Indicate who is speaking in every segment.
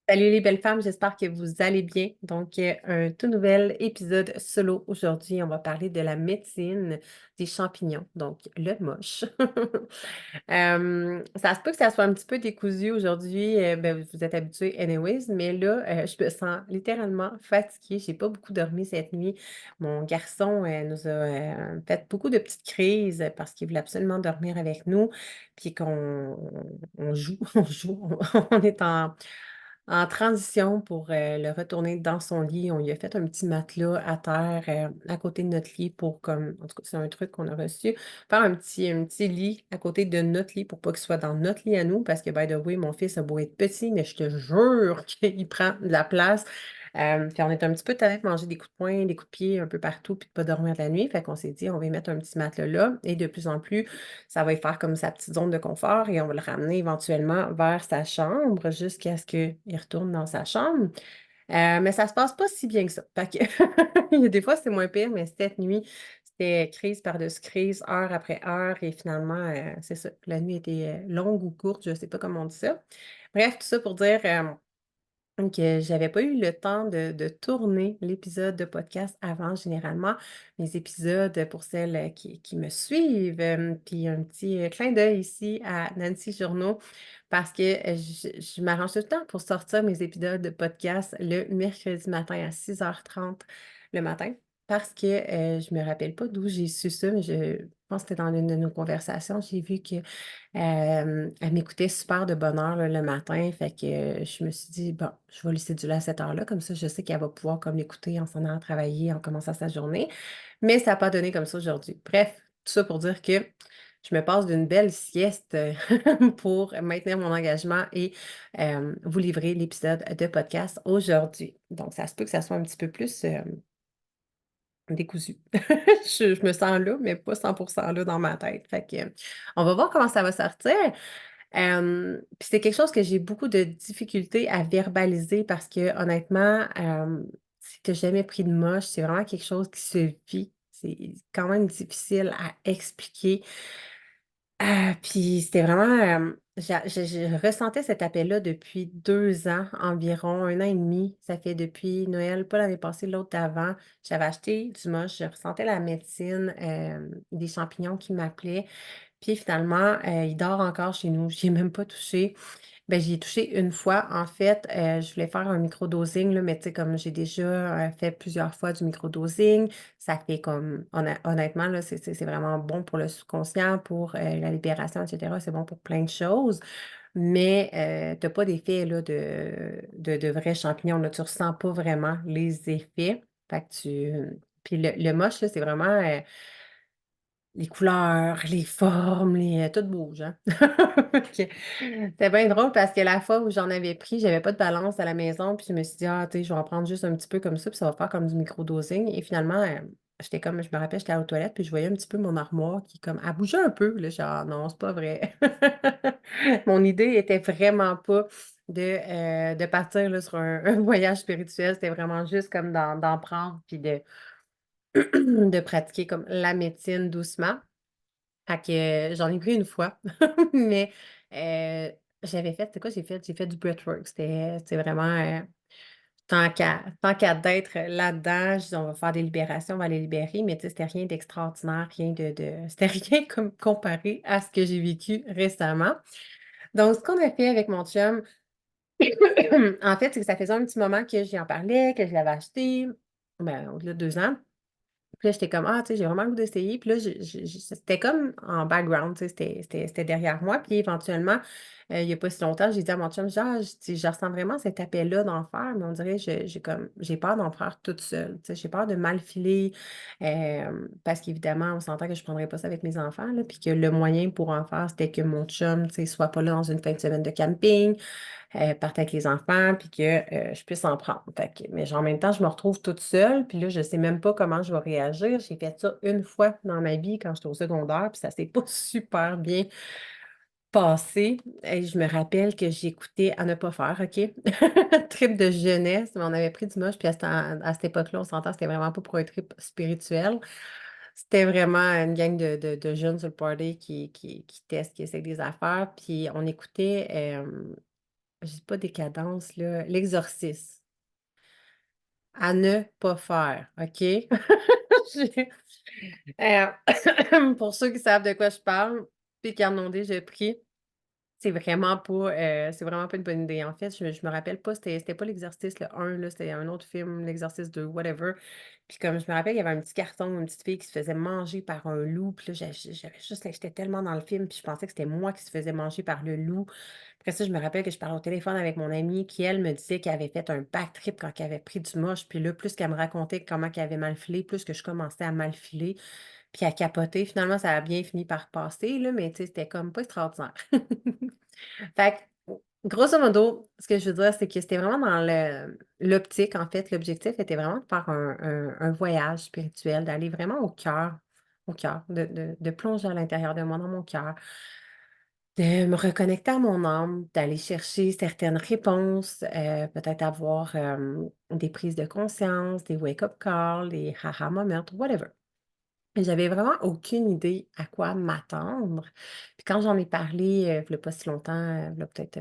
Speaker 1: Salut les belles femmes, j'espère que vous allez bien. Donc, un tout nouvel épisode solo. Aujourd'hui, on va parler de la médecine des champignons, donc le moche. Ça se peut que ça soit un petit peu décousu aujourd'hui, ben, vous êtes habitués anyways, mais là, je me sens littéralement fatiguée. J'ai pas beaucoup dormi cette nuit. Mon garçon nous a fait beaucoup de petites crises parce qu'il voulait absolument dormir avec nous, puis qu'on joue, on joue, on est en transition pour le retourner dans son lit. On lui a fait un petit matelas à terre à côté de notre lit pour comme, en tout cas, c'est un truc qu'on a reçu, faire un petit lit à côté de notre lit pour pas qu'il soit dans notre lit à nous parce que, by the way, mon fils a beau être petit, mais je te jure qu'il prend de la place. Puis on est un petit peu tanné de manger des coups de poing, des coups de pied un peu partout, puis de pas dormir de la nuit. Fait qu'on s'est dit, on va y mettre un petit matelas là. Et de plus en plus, ça va y faire comme sa petite zone de confort et on va le ramener éventuellement vers sa chambre jusqu'à ce qu'il retourne dans sa chambre. Mais ça se passe pas si bien que ça. Fait que il y a des fois, c'est moins pire, mais cette nuit, c'était crise par-dessus crise, heure après heure. Et finalement, c'est ça. La nuit était longue ou courte, je sais pas comment on dit ça. Bref, tout ça pour dire que j'avais pas eu le temps de tourner l'épisode de podcast avant. Généralement, mes épisodes, pour celles qui me suivent, puis un petit clin d'œil ici à Nancy Journeau, parce que je m'arrange tout le temps pour sortir mes épisodes de podcast le mercredi matin à 6h30 le matin, parce que je me rappelle pas d'où j'ai su ça, mais je pense que c'était dans une de nos conversations. J'ai vu que elle m'écoutait super de bonne heure là, le matin. Fait que je me suis dit, bon, je vais lui céduler à cette heure-là. Comme ça, je sais qu'elle va pouvoir comme l'écouter en s'en allant travailler, en commençant sa journée. Mais ça n'a pas donné comme ça aujourd'hui. Bref, tout ça pour dire que je me passe d'une belle sieste pour maintenir mon engagement et vous livrer l'épisode de podcast aujourd'hui. Donc, ça se peut que ça soit un petit peu plus décousu. Je me sens là, mais pas 100% là dans ma tête. Fait que, on va voir comment ça va sortir. Puis c'est quelque chose que j'ai beaucoup de difficultés à verbaliser parce que honnêtement, si tu jamais pris de moche, c'est vraiment quelque chose qui se vit. C'est quand même difficile à expliquer. Puis c'était vraiment, je ressentais cet appel-là depuis 2 ans environ, 1 an et demi. Ça fait depuis Noël, pas l'année passée, l'autre d'avant. J'avais acheté du moche, je ressentais la médecine, des champignons qui m'appelaient. Puis finalement, il dort encore chez nous. J'y ai même pas touché. Ben, j'y ai touché une fois. En fait, je voulais faire un microdosing, là, mais tu sais, comme j'ai déjà fait plusieurs fois du microdosing, ça fait comme, honnêtement, là, c'est vraiment bon pour le subconscient, pour la libération, etc. C'est bon pour plein de choses. Mais tu n'as pas d'effet là, de vrais champignons. Là, tu ne ressens pas vraiment les effets. Fait que tu. Puis le moche, là, c'est vraiment les couleurs, les formes, tout bouge, hein? Ok. C'était bien drôle parce que la fois où j'en avais pris, j'avais pas de balance à la maison, puis je me suis dit, ah, tu sais, je vais en prendre juste un petit peu comme ça, puis ça va faire comme du microdosing. Et finalement, j'étais comme, je me rappelle, j'étais aux toilettes, puis je voyais un petit peu mon armoire qui, comme, a bougé un peu. Là, genre, non, c'est pas vrai. Mon idée était vraiment pas de partir là, sur un voyage spirituel. C'était vraiment juste comme d'en prendre, puis de pratiquer comme la médecine doucement. Fait que j'en ai pris une fois, mais euh, j'avais fait, c'est quoi j'ai fait? J'ai fait du breathwork. C'était vraiment tant qu'à d'être là-dedans, je dis, on va faire des libérations, on va les libérer, mais tu sais, c'était rien d'extraordinaire, rien c'était rien comme comparé à ce que j'ai vécu récemment. Donc, ce qu'on a fait avec mon chum, en fait, c'est que ça faisait un petit moment que j'y en parlais, que je l'avais acheté, ben, au-delà de 2 ans. Puis là, j'étais comme, ah, tu sais, j'ai vraiment le goût d'essayer. Puis là, c'était comme en background, tu sais, c'était derrière moi. Puis éventuellement, il n'y a pas si longtemps, j'ai dit à mon chum, genre, je ressens vraiment cet appel-là d'en faire, mais on dirait, j'ai peur d'en faire toute seule. Tu sais, j'ai peur de mal filer, parce qu'évidemment, on s'entend que je ne prendrais pas ça avec mes enfants, là, puis que le moyen pour en faire, c'était que mon chum, tu sais, soit pas là dans une fin de semaine de camping, partir avec les enfants, puis que je puisse en prendre. Fait mais genre, en même temps, je me retrouve toute seule, puis là, je ne sais même pas comment je vais réagir. J'ai fait ça une fois dans ma vie quand j'étais au secondaire, puis ça s'est pas super bien passé. Et je me rappelle que j'écoutais à ne pas faire, OK? Trip de jeunesse, mais on avait pris du moche, puis à cette époque-là, on s'entend, c'était vraiment pas pour un trip spirituel. C'était vraiment une gang de jeunes sur le party qui testent, qui essaient des affaires. Puis on écoutait je dis pas décadence, là, l'exorcisme. À ne pas faire, OK? J'ai pour ceux qui savent de quoi je parle, puis qui en ont déjà pris, c'est vraiment pas une bonne idée. En fait, je me rappelle pas, c'était pas «L'Exorciste» le un là, c'était un autre film, «L'Exorciste 2», whatever. Puis comme je me rappelle, il y avait un petit garçon, une petite fille qui se faisait manger par un loup, puis là, j'avais juste j'étais tellement dans le film, puis je pensais que c'était moi qui se faisais manger par le loup. Après ça, je me rappelle que je parlais au téléphone avec mon amie qui, elle, me disait qu'elle avait fait un back trip quand elle avait pris du moche, puis là, plus qu'elle me racontait comment qu'elle avait mal filé, plus que je commençais à mal filer, puis à capoter. Finalement, ça a bien fini par passer, là, mais tu sais, c'était comme pas extraordinaire. Fait que, grosso modo, ce que je veux dire, c'est que c'était vraiment dans l'optique, en fait, l'objectif était vraiment de faire un voyage spirituel, d'aller vraiment au cœur, de plonger à l'intérieur de moi, dans mon cœur, de me reconnecter à mon âme, d'aller chercher certaines réponses, peut-être avoir, des prises de conscience, des wake-up calls, des aha moments, whatever. Et j'avais vraiment aucune idée à quoi m'attendre. Puis quand j'en ai parlé, il y a pas si longtemps, il y a peut-être,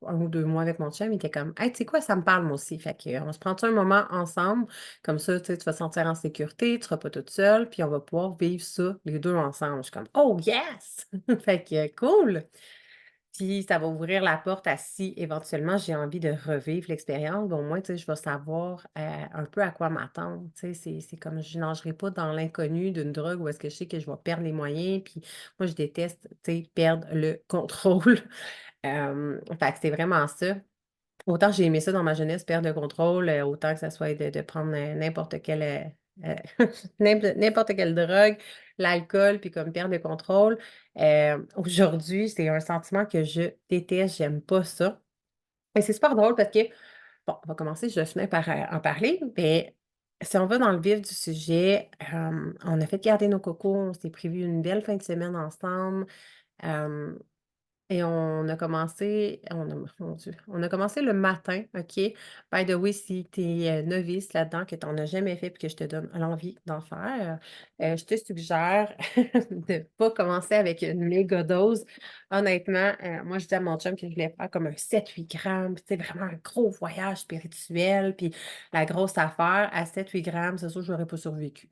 Speaker 1: 1 ou 2 mois avec mon chum, il était comme: «Hey, tu sais quoi? Ça me parle moi aussi. Fait qu'on se prend-tu un moment ensemble? Comme ça, tu sais, tu vas te sentir en sécurité, tu seras pas toute seule, puis on va pouvoir vivre ça les 2 ensemble». Je suis comme: «Oh yes!» Fait que cool! Puis ça va ouvrir la porte à si éventuellement j'ai envie de revivre l'expérience, ben, au moins, tu sais, je vais savoir, un peu à quoi m'attendre. Tu sais, c'est comme je nagerai pas dans l'inconnu d'une drogue où est-ce que je sais que je vais perdre les moyens, puis moi je déteste, tu sais, perdre le contrôle. Fait que c'est vraiment ça. Autant j'ai aimé ça dans ma jeunesse, perdre le contrôle, autant que ça soit de prendre, n'importe quelle, n'importe quelle drogue, l'alcool, puis comme perdre le contrôle. Aujourd'hui, c'est un sentiment que je déteste, j'aime pas ça. Et c'est super drôle parce que, bon, on va commencer, je vais finir par, en parler, mais si on va dans le vif du sujet, on a fait garder nos cocos, on s'est prévu une belle fin de semaine ensemble. Hem et mon Dieu, on a commencé le matin, OK? By the way, si tu es, novice là-dedans, que tu en as jamais fait puis que je te donne l'envie d'en faire, je te suggère de pas commencer avec une méga dose. Honnêtement, moi, je dis à mon chum que je voulais faire comme un 7-8 grammes, puis tu sais, vraiment un gros voyage spirituel, puis la grosse affaire à 7-8 grammes, c'est sûr que j'aurais pas survécu.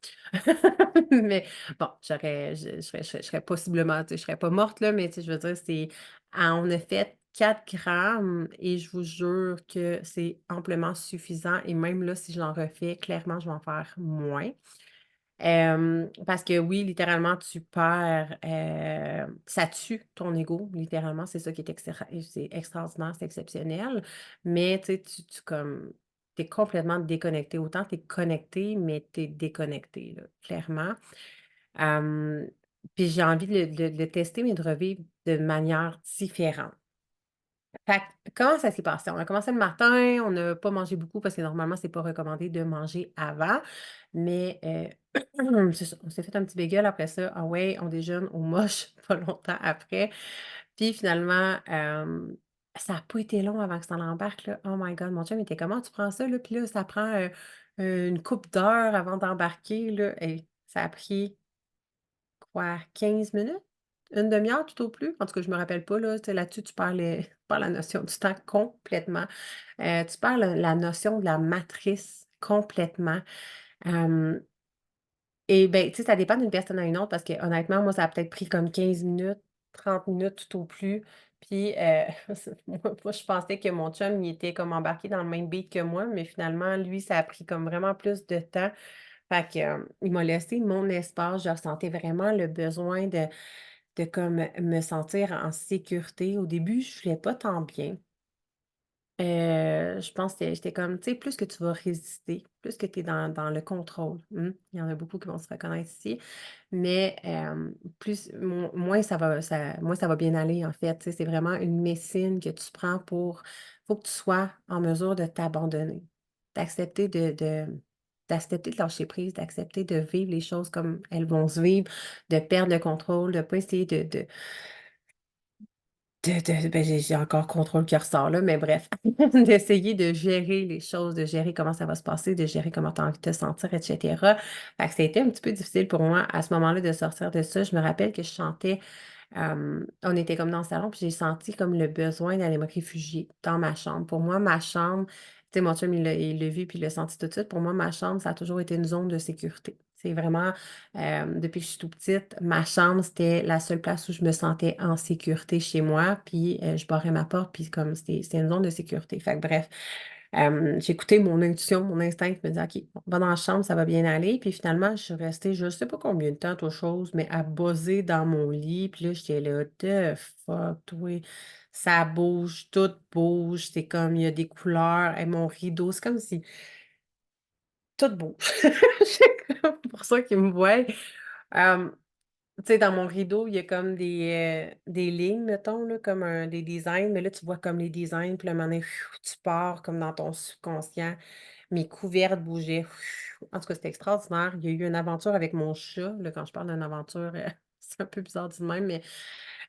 Speaker 1: Mais bon, je serais possiblement, tu sais, je serais pas morte là, mais tu sais, je veux dire, on a fait 4 grammes et je vous jure que c'est amplement suffisant et même là, si je l'en refais, clairement, je vais en faire moins. Parce que oui, littéralement, tu perds, ça tue ton ego, littéralement, c'est ça qui est c'est extraordinaire, c'est exceptionnel, mais tu sais, tu es complètement déconnecté. Autant tu es connecté, mais tu es déconnecté, là, clairement. Hem, Puis j'ai envie de le tester, mais de revivre de manière différente. Fait que comment ça s'est passé? On a commencé le matin, on n'a pas mangé beaucoup parce que normalement, c'est pas recommandé de manger avant, mais c'est ça, on s'est fait un petit bagel après ça. Ah ouais, on déjeune au moche pas longtemps après. Puis finalement, ça a pas été long avant que ça en embarque, là. Oh my god, mon chum était: «Comment tu prends ça, là?» Puis là, ça prend, une couple d'heures avant d'embarquer, là et ça a pris quoi, 15 minutes? Une demi-heure tout au plus? En tout cas, je me rappelle pas là, tu sais, là-dessus, tu perds tu perds la notion du temps complètement. Tu perds la notion de la matrice complètement. Hem et ben, tu sais, ça dépend d'une personne à une autre parce que honnêtement, moi, ça a peut-être pris comme 15 minutes, 30 minutes tout au plus. Puis, moi, je pensais que mon chum, il était comme embarqué dans le même beat que moi, mais finalement, lui, ça a pris comme vraiment plus de temps. Fait que, il m'a laissé mon espace. Je ressentais vraiment le besoin de comme me sentir en sécurité. Au début, je voulais pas tant bien. Je pense que j'étais comme, tu sais, plus que tu vas résister, plus que tu es dans le contrôle, il y en a beaucoup qui vont se reconnaître ici, mais moins ça va bien aller, en fait, tu sais, c'est vraiment une médecine que tu prends faut que tu sois en mesure de t'abandonner, d'accepter d'accepter de lâcher prise, d'accepter de vivre les choses comme elles vont se vivre, de perdre le contrôle, de pas essayer ben, j'ai encore contrôle qui ressort là, mais bref, d'essayer de gérer les choses, de gérer comment ça va se passer, de gérer comment tu as envie de te sentir et cetera. Fait que ça a été un petit peu difficile pour moi à ce moment-là de sortir de ça. Je me rappelle que je chantais, On était comme dans le salon, puis j'ai senti comme le besoin d'aller me réfugier dans ma chambre. Pour moi, ma chambre, tu sais, mon chum, il l'a vu, puis il l'a senti tout de suite. Pour moi, ma chambre, ça a toujours été une zone de sécurité. C'est vraiment, depuis que je suis tout petite, ma chambre, c'était la seule place où je me sentais en sécurité chez moi, puis je barrais ma porte, puis comme c'était une zone de sécurité. Fait que bref, j'écoutais mon intuition, mon instinct qui me disait, OK, on va dans la chambre, ça va bien aller. Puis finalement, je suis restée, je sais pas combien de temps, autre chose, mais à buzzer dans mon lit. Puis là, j'étais là, the fuck, toi, ça bouge, tout bouge. C'est comme, il y a des couleurs. Et mon rideau, c'est comme si tout bouge. C'est comme pour ça qu'ils me voient. Euh, Tu sais, dans mon rideau, il y a comme des lignes, mettons, là, comme des designs, mais là, tu vois comme les designs, puis là, à un moment donné, tu pars comme dans ton subconscient. Mes couvertes bougeaient. En tout cas, c'était extraordinaire. Il y a eu une aventure avec mon chat. Là, quand je parle d'une aventure, c'est un peu bizarre dit de même, mais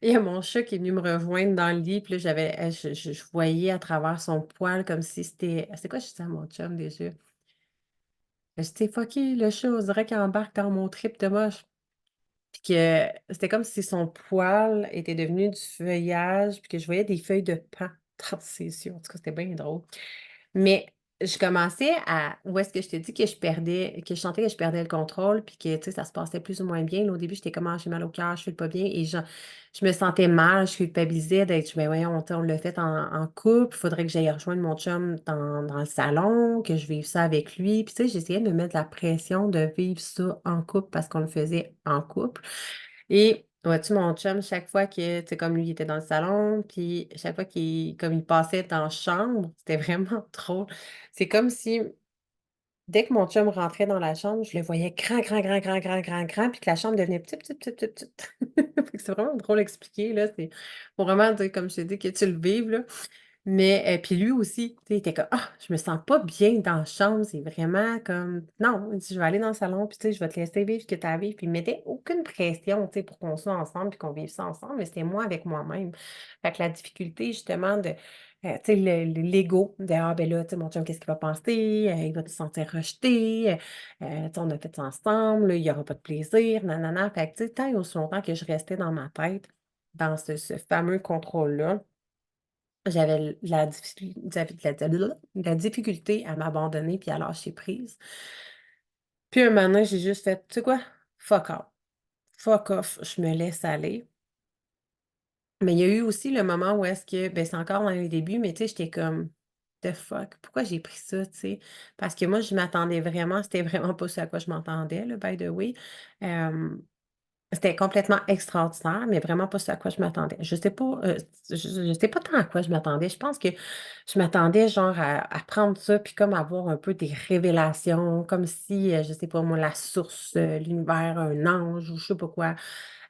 Speaker 1: il y a mon chat qui est venu me rejoindre dans le lit, puis là, je voyais à travers son poil comme si c'était. C'est quoi je disais à mon chum déjà? J'étais fucké, le chat, on dirait qu'il embarque dans mon trip de moche. Puis que c'était comme si son poil était devenu du feuillage, puis que je voyais des feuilles de pain dans ses yeux. En tout cas, c'était bien drôle. Mais je commençais à où est-ce que je t'ai dit que je sentais que je perdais le contrôle, puis que, tu sais, ça se passait plus ou moins bien. Là, au début, j'étais comme: «Ah, j'ai mal au cœur, je file pas bien» et je me sentais mal, je culpabilisais d'être «Ben voyons, tu sais, on l'a fait en couple, il faudrait que j'aille rejoindre mon chum dans le salon, que je vive ça avec lui». Puis tu sais, j'essayais de me mettre la pression de vivre ça en couple parce qu'on le faisait en couple. Et vois-tu, mon chum, chaque fois que, tu sais, comme lui, il était dans le salon, puis chaque fois comme il passait dans la chambre, c'était vraiment drôle. C'est comme si, dès que mon chum rentrait dans la chambre, je le voyais grand, grand, grand, grand, grand, grand, grand, puis que la chambre devenait petite, petite, petite, petite, petite. Fait que c'est vraiment drôle à expliquer, là. C'est pour vraiment, tu sais, comme je t'ai dit, que tu le vives, là. Mais puis lui aussi, tu sais, il était comme: «Ah, je me sens pas bien dans la chambre, c'est vraiment comme non», il dit: «Je vais aller dans le salon, puis tu sais, je vais te laisser vivre ce que tu as à vivre». Puis il mettait aucune pression, tu sais, pour qu'on soit ensemble puis qu'on vive ça ensemble, mais c'était moi avec moi-même. Fait que la difficulté justement de, tu sais, l'ego de: «Ah ben là, tu sais, mon chum, qu'est-ce qu'il va penser? Il va se sentir rejeté, tu sais, on a fait ça ensemble, là, il y aura pas de plaisir, nanana». Fait que tu sais, tant et aussi longtemps que je restais dans ma tête, dans ce fameux contrôle-là, j'avais la difficulté à m'abandonner puis à lâcher prise. Puis un moment donné, j'ai juste fait: «Tu sais quoi? Fuck off. Fuck off, je me laisse aller». Mais il y a eu aussi le moment où est-ce que, ben, c'est encore dans les débuts, mais tu sais, j'étais comme: «The fuck? Pourquoi j'ai pris ça?» tu sais? Parce que moi, je m'attendais vraiment c'était vraiment pas ce à quoi je m'attendais là, by the way. Hem C'était complètement extraordinaire, mais vraiment pas ce à quoi je m'attendais. Je sais pas tant à quoi je m'attendais. Je pense que je m'attendais genre à prendre ça, puis comme avoir un peu des révélations, comme si, je sais pas moi, la source, l'univers, un ange ou je sais pas quoi,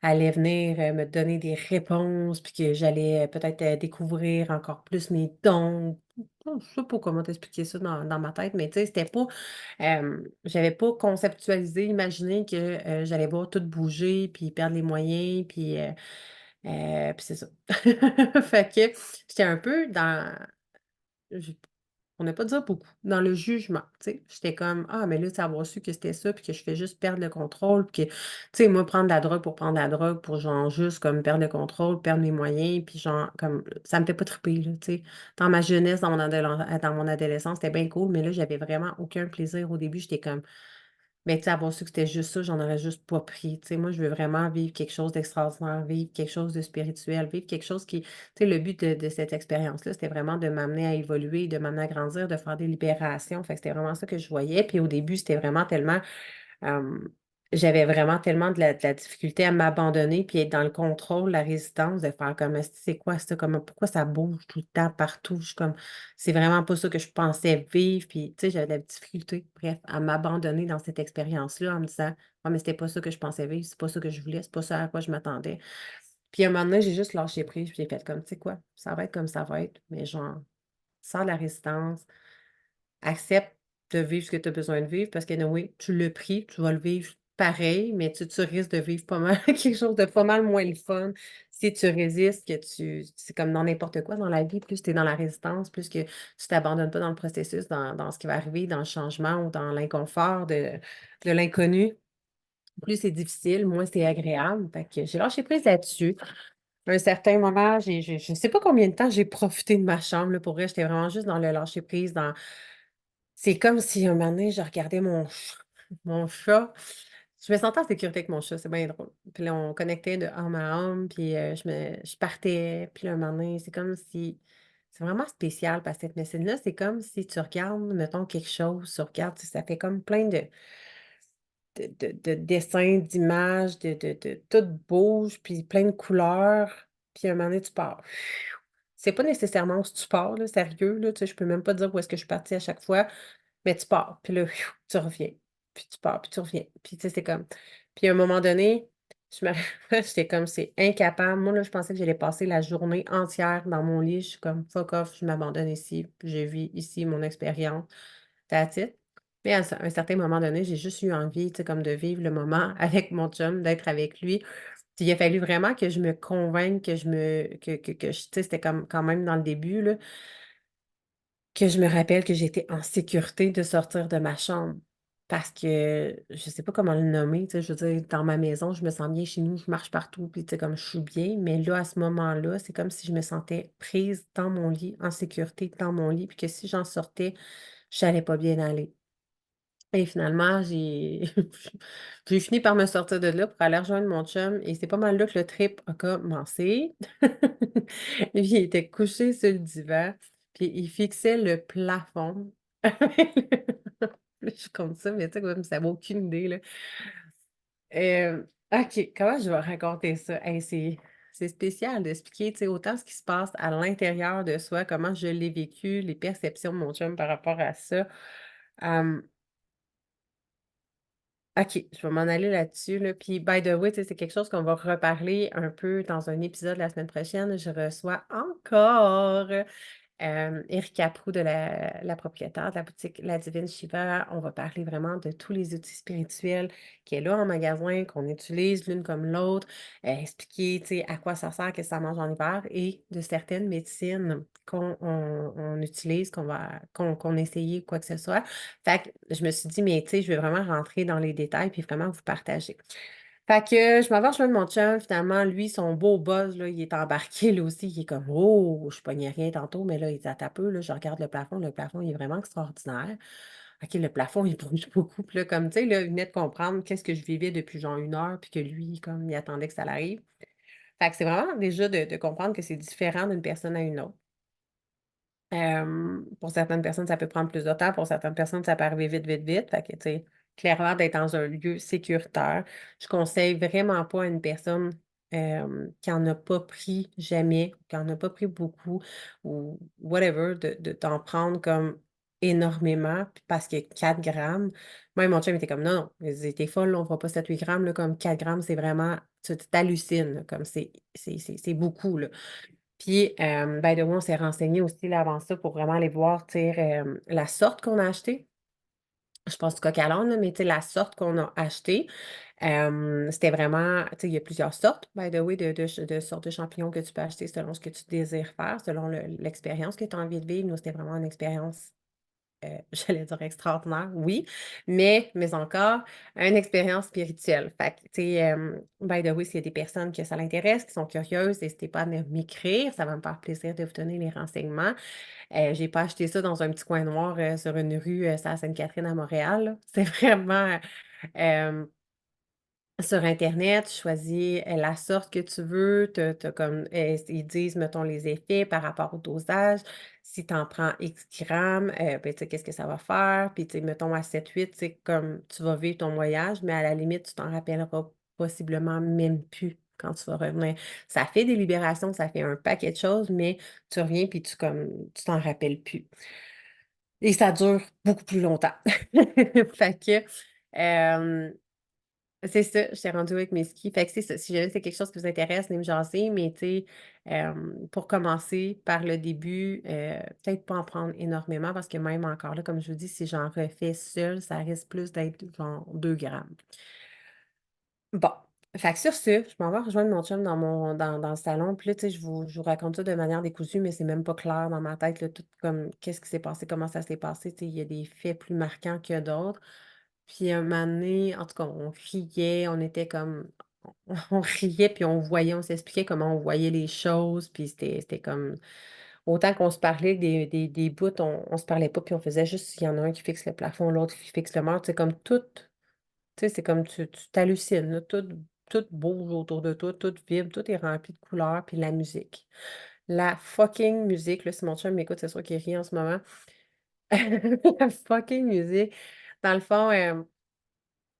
Speaker 1: allait venir, me donner des réponses, puis que j'allais, peut-être, découvrir encore plus mes dons. Je sais pas comment t'expliquer ça dans ma tête, mais tu sais, c'était pas j'avais pas conceptualisé, imaginé que, j'allais voir tout bouger, puis perdre les moyens, puis c'est ça. Fait que j'étais un peu dans je pour ne pas dire beaucoup, dans le jugement, tu sais. J'étais comme: «Ah, mais là, tu sais, avoir su que c'était ça, puis que je fais juste perdre le contrôle, puis que» tu sais, moi, prendre de la drogue pour prendre de la drogue, pour genre juste comme perdre le contrôle, perdre mes moyens, puis genre comme ça me fait pas triper, là, tu sais. Dans ma jeunesse, dans mon adolescence, c'était bien cool, mais là, j'avais vraiment aucun plaisir au début. J'étais comme mais tu sais, avoir su que c'était juste ça, j'en aurais juste pas pris. Tu sais, moi, je veux vraiment vivre quelque chose d'extraordinaire, vivre quelque chose de spirituel, vivre quelque chose qui tu sais, le but de cette expérience-là, c'était vraiment de m'amener à évoluer, de m'amener à grandir, de faire des libérations. Fait que c'était vraiment ça que je voyais. Puis au début, c'était vraiment tellement Hem, j'avais vraiment tellement de la difficulté à m'abandonner puis être dans le contrôle, la résistance, de faire comme: «Esti, c'est quoi ça? Comment pourquoi ça bouge tout le temps partout?» Je suis comme: «C'est vraiment pas ça que je pensais vivre», puis tu sais, j'avais de la difficulté, bref, à m'abandonner dans cette expérience-là en me disant: «Ouais, mais c'était pas ça que je pensais vivre, c'est pas ça que je voulais, c'est pas ça à quoi je m'attendais». Puis à un moment donné, j'ai juste lâché prise, puis j'ai fait comme: «Tu sais quoi? Ça va être comme ça va être, mais genre, sans la résistance, accepte de vivre ce que tu as besoin de vivre parce qu'anyway, tu l'as pris, tu vas le vivre pareil, mais tu risques de vivre pas mal quelque chose de pas mal moins le fun si tu résistes, que tu c'est comme dans n'importe quoi dans la vie, plus tu es dans la résistance, plus que tu t'abandonnes pas dans le processus, dans ce qui va arriver, dans le changement ou dans l'inconfort de l'inconnu, plus c'est difficile, moins c'est agréable. Fait que j'ai lâché prise là-dessus. À un certain moment, je ne sais pas combien de temps j'ai profité de ma chambre, là, pour vrai, j'étais vraiment juste dans le lâcher prise, dans c'est comme si un moment donné, je regardais mon chat. Je me sentais en sécurité avec mon chat, c'est bien drôle. Puis là, on connectait de âme à âme, puis je partais. Puis là, un moment donné, c'est comme si. C'est vraiment spécial parce que cette médecine-là, c'est comme si tu regardes, mettons, quelque chose, tu regardes, tu sais, ça fait comme plein de dessins, d'images, tout bouge, puis plein de couleurs. Puis à un moment donné, tu pars. C'est pas nécessairement où tu pars, là, sérieux, là, tu sais, je peux même pas dire où est-ce que je suis partie à chaque fois. Mais tu pars, puis là, tu reviens, puis tu pars, puis tu reviens. Puis tu sais, c'est comme puis à un moment donné, je me j'étais comme: «C'est incapable». Moi, là, je pensais que j'allais passer la journée entière dans mon lit. Je suis comme: «Fuck off, je m'abandonne ici, puis je vis ici mon expérience, that's it». Mais à un certain moment donné, j'ai juste eu envie, tu sais, comme de vivre le moment avec mon chum, d'être avec lui. Puis il a fallu vraiment que je me convainque que je me que je tu sais, c'était comme quand même dans le début, là, que je me rappelle que j'étais en sécurité de sortir de ma chambre. Parce que je sais pas comment le nommer, tu sais, je veux dire, dans ma maison, je me sens bien chez nous, je marche partout, puis tu sais, comme je suis bien. Mais là, à ce moment-là, c'est comme si je me sentais prise dans mon lit, en sécurité dans mon lit, puis que si j'en sortais, j'allais pas bien aller. Et finalement, j'ai fini par me sortir de là pour aller rejoindre mon chum et c'est pas mal là que le trip a commencé. Lui, il était couché sur le divan, puis il fixait le plafond. Je suis comme ça, mais tu sais, comme ça vaut aucune idée, là. OK, comment je vais raconter ça? Hey, c'est spécial d'expliquer, tu sais, autant ce qui se passe à l'intérieur de soi, comment je l'ai vécu, les perceptions de mon chum par rapport à ça. OK, je vais m'en aller là-dessus, là. Puis, by the way, tu sais, c'est quelque chose qu'on va reparler un peu dans un épisode la semaine prochaine. Je reçois encore Erika Prou de la propriétaire de la boutique La Divine Shiva. On va parler vraiment de tous les outils spirituels qu'elle a en magasin, qu'on utilise l'une comme l'autre, expliquer, tu sais, à quoi ça sert, que ça mange en hiver et de certaines médecines qu'on utilise, qu'on essaye ou quoi que ce soit. Fait que je me suis dit, mais tu sais, je vais vraiment rentrer dans les détails puis vraiment vous partager. Fait que je m'en vais rejoindre mon chum, finalement, lui, son beau buzz, là, il est embarqué, lui aussi, il est comme: «Oh, je pognais rien tantôt», mais là, il dit: «Attends un peu, là, je regarde le plafond, il est vraiment extraordinaire. OK, le plafond, il bouge beaucoup», puis là, comme, tu sais, là, il venait de comprendre qu'est-ce que je vivais depuis genre 1 heure, puis que lui, comme, il attendait que ça l'arrive. Fait que c'est vraiment déjà de comprendre que c'est différent d'une personne à une autre. Pour certaines personnes, ça peut prendre plus de temps. Pour certaines personnes, ça peut arriver vite, vite, vite. Fait que, tu sais, clairement, d'être dans un lieu sécuritaire. Je conseille vraiment pas à une personne qui en a pas pris jamais, qui en a pas pris beaucoup ou whatever, d'en prendre comme énormément puis parce que 4 grammes. Moi, mon chum était comme: «Non, non, il dit: «Tu folle, là, on fera pas 7-8 grammes, là, comme 4 grammes, c'est vraiment tu hallucines, là, comme c'est beaucoup, là». Puis, by the way, on s'est renseigné aussi là, avant ça pour vraiment aller voir, tu sais, la sorte qu'on a achetée. Je pense du coq à l'âne, là, mais tu sais, la sorte qu'on a achetée, c'était vraiment tu sais, il y a plusieurs sortes, by the way, de sortes de champignons que tu peux acheter selon ce que tu désires faire, selon l'expérience que tu as envie de vivre. Nous, c'était vraiment une expérience j'allais dire extraordinaire, oui, mais encore une expérience spirituelle. Fait que, tu sais, by the way, s'il y a des personnes que ça l'intéresse, qui sont curieuses, n'hésitez pas à m'écrire, ça va me faire plaisir de vous donner les renseignements. J'ai pas acheté ça dans un petit coin noir, sur une rue, sur la Sainte-Catherine à Montréal, là. C'est vraiment, sur internet, tu choisis, la sorte que tu veux, tu as comme, ils disent, mettons, les effets par rapport au dosage. Si tu en prends X grammes, ben, tu sais, qu'est-ce que ça va faire? Puis, tu sais, mettons à 7-8, c'est comme tu vas vivre ton voyage, mais à la limite, tu t'en rappelleras possiblement même plus quand tu vas revenir. Ça fait des libérations, ça fait un paquet de choses, mais tu reviens puis tu t'en rappelles plus et ça dure beaucoup plus longtemps. Fait que, hem c'est ça, j'étais rendue avec mes skis. Fait que c'est ça, si jamais c'est quelque chose qui vous intéresse, venez me jaser, mais tu sais, pour commencer par le début, peut-être pas en prendre énormément parce que même encore là, comme je vous dis, si j'en refais seule, ça risque plus d'être genre 2 grammes. Bon, fait que sur ce, je m'en vais rejoindre mon chum dans le salon, puis là, tu sais, je vous raconte ça de manière décousue, mais c'est même pas clair dans ma tête, là, tout comme qu'est-ce qui s'est passé, comment ça s'est passé, tu sais, il y a des faits plus marquants que d'autres. Puis un moment donné, en tout cas, on riait, on était comme on riait, puis on voyait, on s'expliquait comment on voyait les choses, puis c'était comme autant qu'on se parlait des bouts, on se parlait pas, puis on faisait juste il y en a un qui fixe le plafond, l'autre qui fixe le mur, c'est comme tout, tu sais, c'est comme tu t'hallucines, là, tout bouge autour de toi, tout vibre, tout est rempli de couleurs, puis la musique. La fucking musique, là, si mon chum m'écoute, c'est sûr qu'il rit en ce moment. La fucking musique. Dans le fond,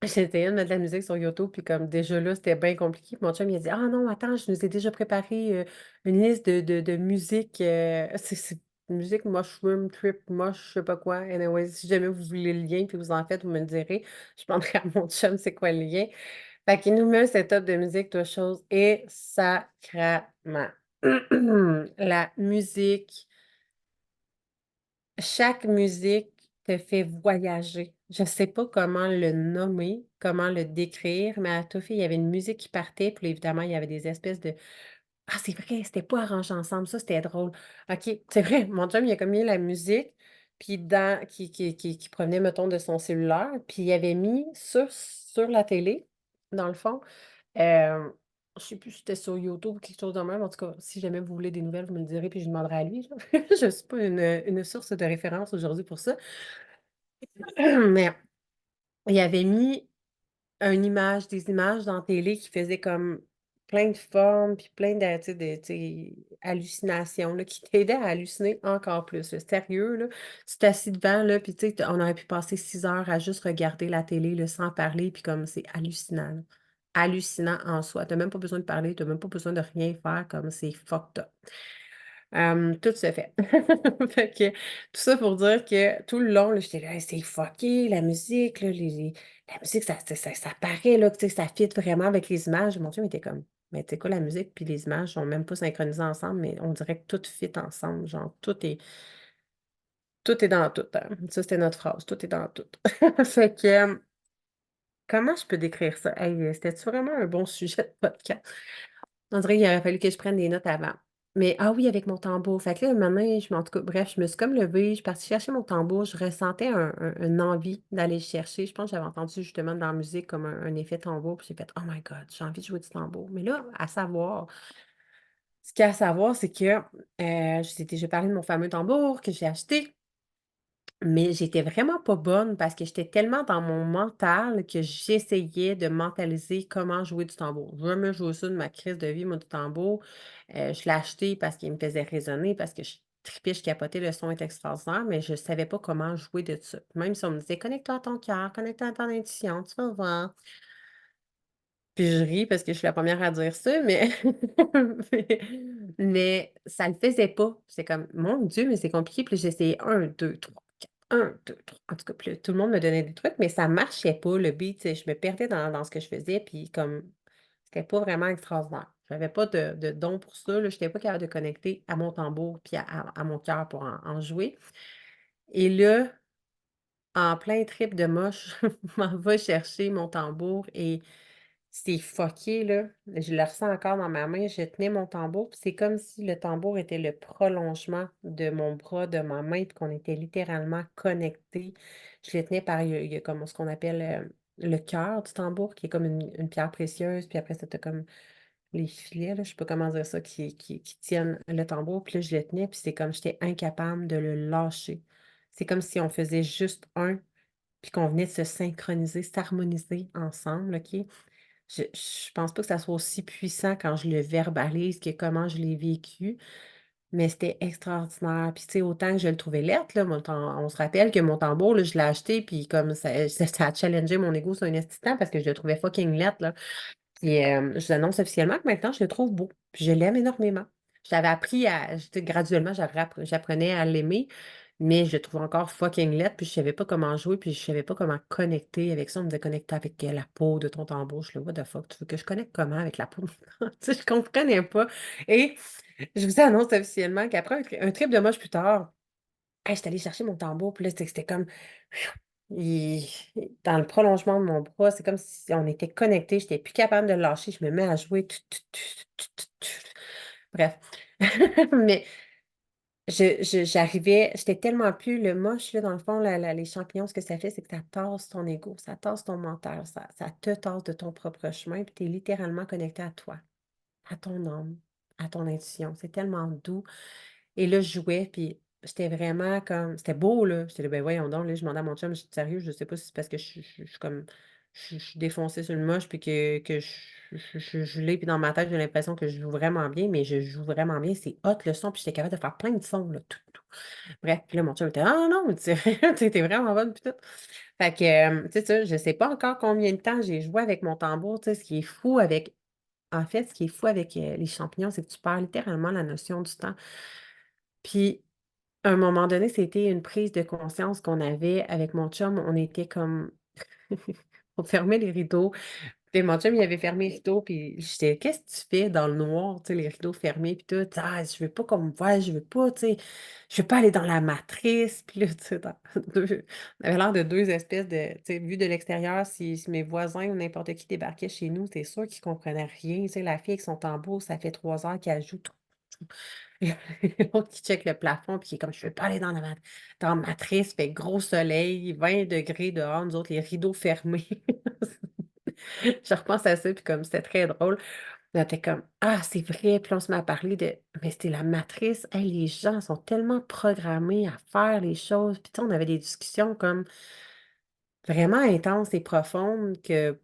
Speaker 1: j'ai essayé de mettre de la musique sur YouTube, puis comme déjà là, c'était bien compliqué. Puis mon chum, il a dit: «Ah non, attends, je nous ai déjà préparé une liste de musique, c'est musique mushroom trip, moche, je sais pas quoi. Anyway, si jamais vous voulez le lien, puis vous en faites, vous me le direz. Je demanderai à mon chum c'est quoi le lien. Fait qu'il nous met un setup de musique, toute chose, et sacrament. La musique. Chaque musique te fait voyager. Je sais pas comment le nommer, comment le décrire, mais à tout fait, il y avait une musique qui partait, puis là, évidemment, il y avait des espèces de ah, c'est vrai, c'était pas arrangé ensemble, ça, c'était drôle. OK, c'est vrai, mon chum, il a comme mis la musique, puis dans qui provenait, mettons, de son cellulaire, puis il avait mis sur la télé, dans le fond. Je sais plus si c'était sur YouTube ou quelque chose de même. En tout cas, si jamais vous voulez des nouvelles, vous me le direz, puis je demanderai à lui, là. Je ne suis pas une source de référence aujourd'hui pour ça. Mais il avait mis des images dans la télé qui faisaient comme plein de formes, puis plein de, tu sais, tu sais, hallucinations, là, qui t'aidaient à halluciner encore plus. Là. Sérieux, là, tu t'assis devant, là, puis tu sais, on aurait pu passer 6 heures à juste regarder la télé, là, sans parler, puis comme c'est hallucinant. Là. Hallucinant en soi. Tu n'as même pas besoin de parler, tu n'as même pas besoin de rien faire, comme c'est fucked up. Tout se fait. Fait que tout ça pour dire que tout le long, là, j'étais là: «Hey, c'est fucké, la musique, là, la musique, ça paraît, là, que, tu sais, ça fit vraiment avec les images». Mon chum était comme: «Mais tu sais quoi, la musique puis les images sont même pas synchronisées ensemble, mais on dirait que tout fit ensemble, genre tout est dans tout», hein. Ça, c'était notre phrase: «Tout est dans tout». Fait que, comment je peux décrire ça? Hey, c'était-tu vraiment un bon sujet de podcast? On dirait qu'il aurait fallu que je prenne des notes avant. Mais ah oui, avec mon tambour. Fait que là, un moment donné, en tout cas, bref, je me suis comme levée, je suis partie chercher mon tambour. Je ressentais une envie d'aller le chercher. Je pense que j'avais entendu justement dans la musique comme un effet tambour. Puis j'ai fait: «Oh my God, j'ai envie de jouer du tambour». Mais là, à savoir, ce qu'il y a à savoir, c'est que je t'ai déjà parlé de mon fameux tambour que j'ai acheté. Mais j'étais vraiment pas bonne parce que j'étais tellement dans mon mental que j'essayais de mentaliser comment jouer du tambour. Je veux me jouer ça de ma crise de vie, moi, du tambour. Je l'ai acheté parce qu'il me faisait résonner, parce que je tripais, je capotais, le son est extraordinaire, mais je savais pas comment jouer de ça. Même si on me disait: «Connecte-toi à ton cœur, connecte-toi à ton intuition, tu vas voir». Puis je ris parce que je suis la première à dire ça, mais mais ça le faisait pas. C'est comme: «Mon Dieu, mais c'est compliqué». Puis là, j'essayais 1, 2, 3, 4, 1, 2, 3. En tout cas, puis là, tout le monde me donnait des trucs, mais ça marchait pas, le beat, tu sais. Je me perdais dans ce que je faisais, puis comme c'était pas vraiment extraordinaire. J'avais pas de don pour ça, là. J'étais pas capable de connecter à mon tambour puis à mon cœur pour en jouer. Et là, en plein trip de moche, je m'en vais chercher mon tambour et c'est fucké, là. Je le ressens encore dans ma main. Je tenais mon tambour, puis c'est comme si le tambour était le prolongement de mon bras, de ma main, puis qu'on était littéralement connectés. Je le tenais par il y a comme ce qu'on appelle, le cœur du tambour, qui est comme une pierre précieuse, puis après ça, tu comme les filets, là, je sais pas comment dire ça, qui tiennent le tambour. Puis là, je le tenais, puis c'est comme j'étais incapable de le lâcher. C'est comme si on faisait juste un, puis qu'on venait de se synchroniser, s'harmoniser ensemble, OK? Je pense pas que ça soit aussi puissant quand je le verbalise que comment je l'ai vécu, mais c'était extraordinaire. Puis, tu sais, autant que je le trouvais lettre, là, on se rappelle que mon tambour, là, je l'ai acheté, puis comme ça a challengé mon ego sur un esti de temps parce que je le trouvais fucking lettre, là. Puis, je vous annonce officiellement que maintenant, je le trouve beau, puis je l'aime énormément. J'avais appris à tu sais, graduellement, j'apprenais à l'aimer, mais je le trouve encore fucking laid, puis je savais pas comment jouer, puis je savais pas comment connecter avec ça. On me disait: «Connecter avec, la peau de ton tambour». Je suis là: «What the fuck? Tu veux que je connecte comment avec la peau?» Tu sais, je comprenais pas et je vous annonce officiellement qu'après un trip de moche plus tard, hey, j'étais allée chercher mon tambour, puis là, c'était comme il dans le prolongement de mon bras, c'est comme si on était connectés, j'étais plus capable de le lâcher, je me mets à jouer bref. Mais j'étais tellement plus le moche, là, dans le fond, les champignons, ce que ça fait, c'est que ça tasse ton ego, ça tasse ton mental, ça te tasse de ton propre chemin, puis tu es littéralement connecté à toi, à ton âme, à ton intuition. C'est tellement doux. Et là, je jouais, puis j'étais vraiment comme c'était beau, là. J'étais là: «Ben, voyons donc», là, je demandais à mon chum, je dis: «Sérieux, je sais pas si c'est parce que je suis comme je suis défoncée sur le moche puis que je suis gelée, puis dans ma tête, j'ai l'impression que je joue vraiment bien, mais je joue vraiment bien, c'est hot le son, puis j'étais capable de faire plein de sons, là, tout, tout». Bref, puis là, mon chum était: «Ah non, mais tu tu vraiment bonne», puis tout. Fait que, tu sais ça, je sais pas encore combien de temps j'ai joué avec mon tambour, tu sais, ce qui est fou avec en fait, ce qui est fou avec, les champignons, c'est que tu perds littéralement la notion du temps. Puis à un moment donné, c'était une prise de conscience qu'on avait avec mon chum. On était comme on fermait les rideaux. Puis mon chum, il avait fermé les rideaux, puis j'étais: «Qu'est-ce que tu fais dans le noir?» Tu sais, les rideaux fermés puis tout. «Ah, je veux pas qu'on me voie, je veux pas, tu sais, je veux pas aller dans la matrice». Puis là, tu sais, dans 2 on avait l'air de 2 espèces de tu sais, vu de l'extérieur, si mes voisins ou n'importe qui débarquait chez nous, c'est sûr qu'ils comprenaient rien. Tu sais, la fille avec son tambour, ça fait 3 heures qu'elle joue. L'autre qui check le plafond, puis qui est comme: «Je veux pas aller dans la matrice, fait gros soleil, 20 degrés dehors, nous autres, les rideaux fermés». Je repense à ça, puis comme c'était très drôle. On était comme: «Ah, c'est vrai», puis là, on se met à parler de mais c'était la matrice. Hey, les gens sont tellement programmés à faire les choses, puis tu sais, on avait des discussions comme vraiment intenses et profondes que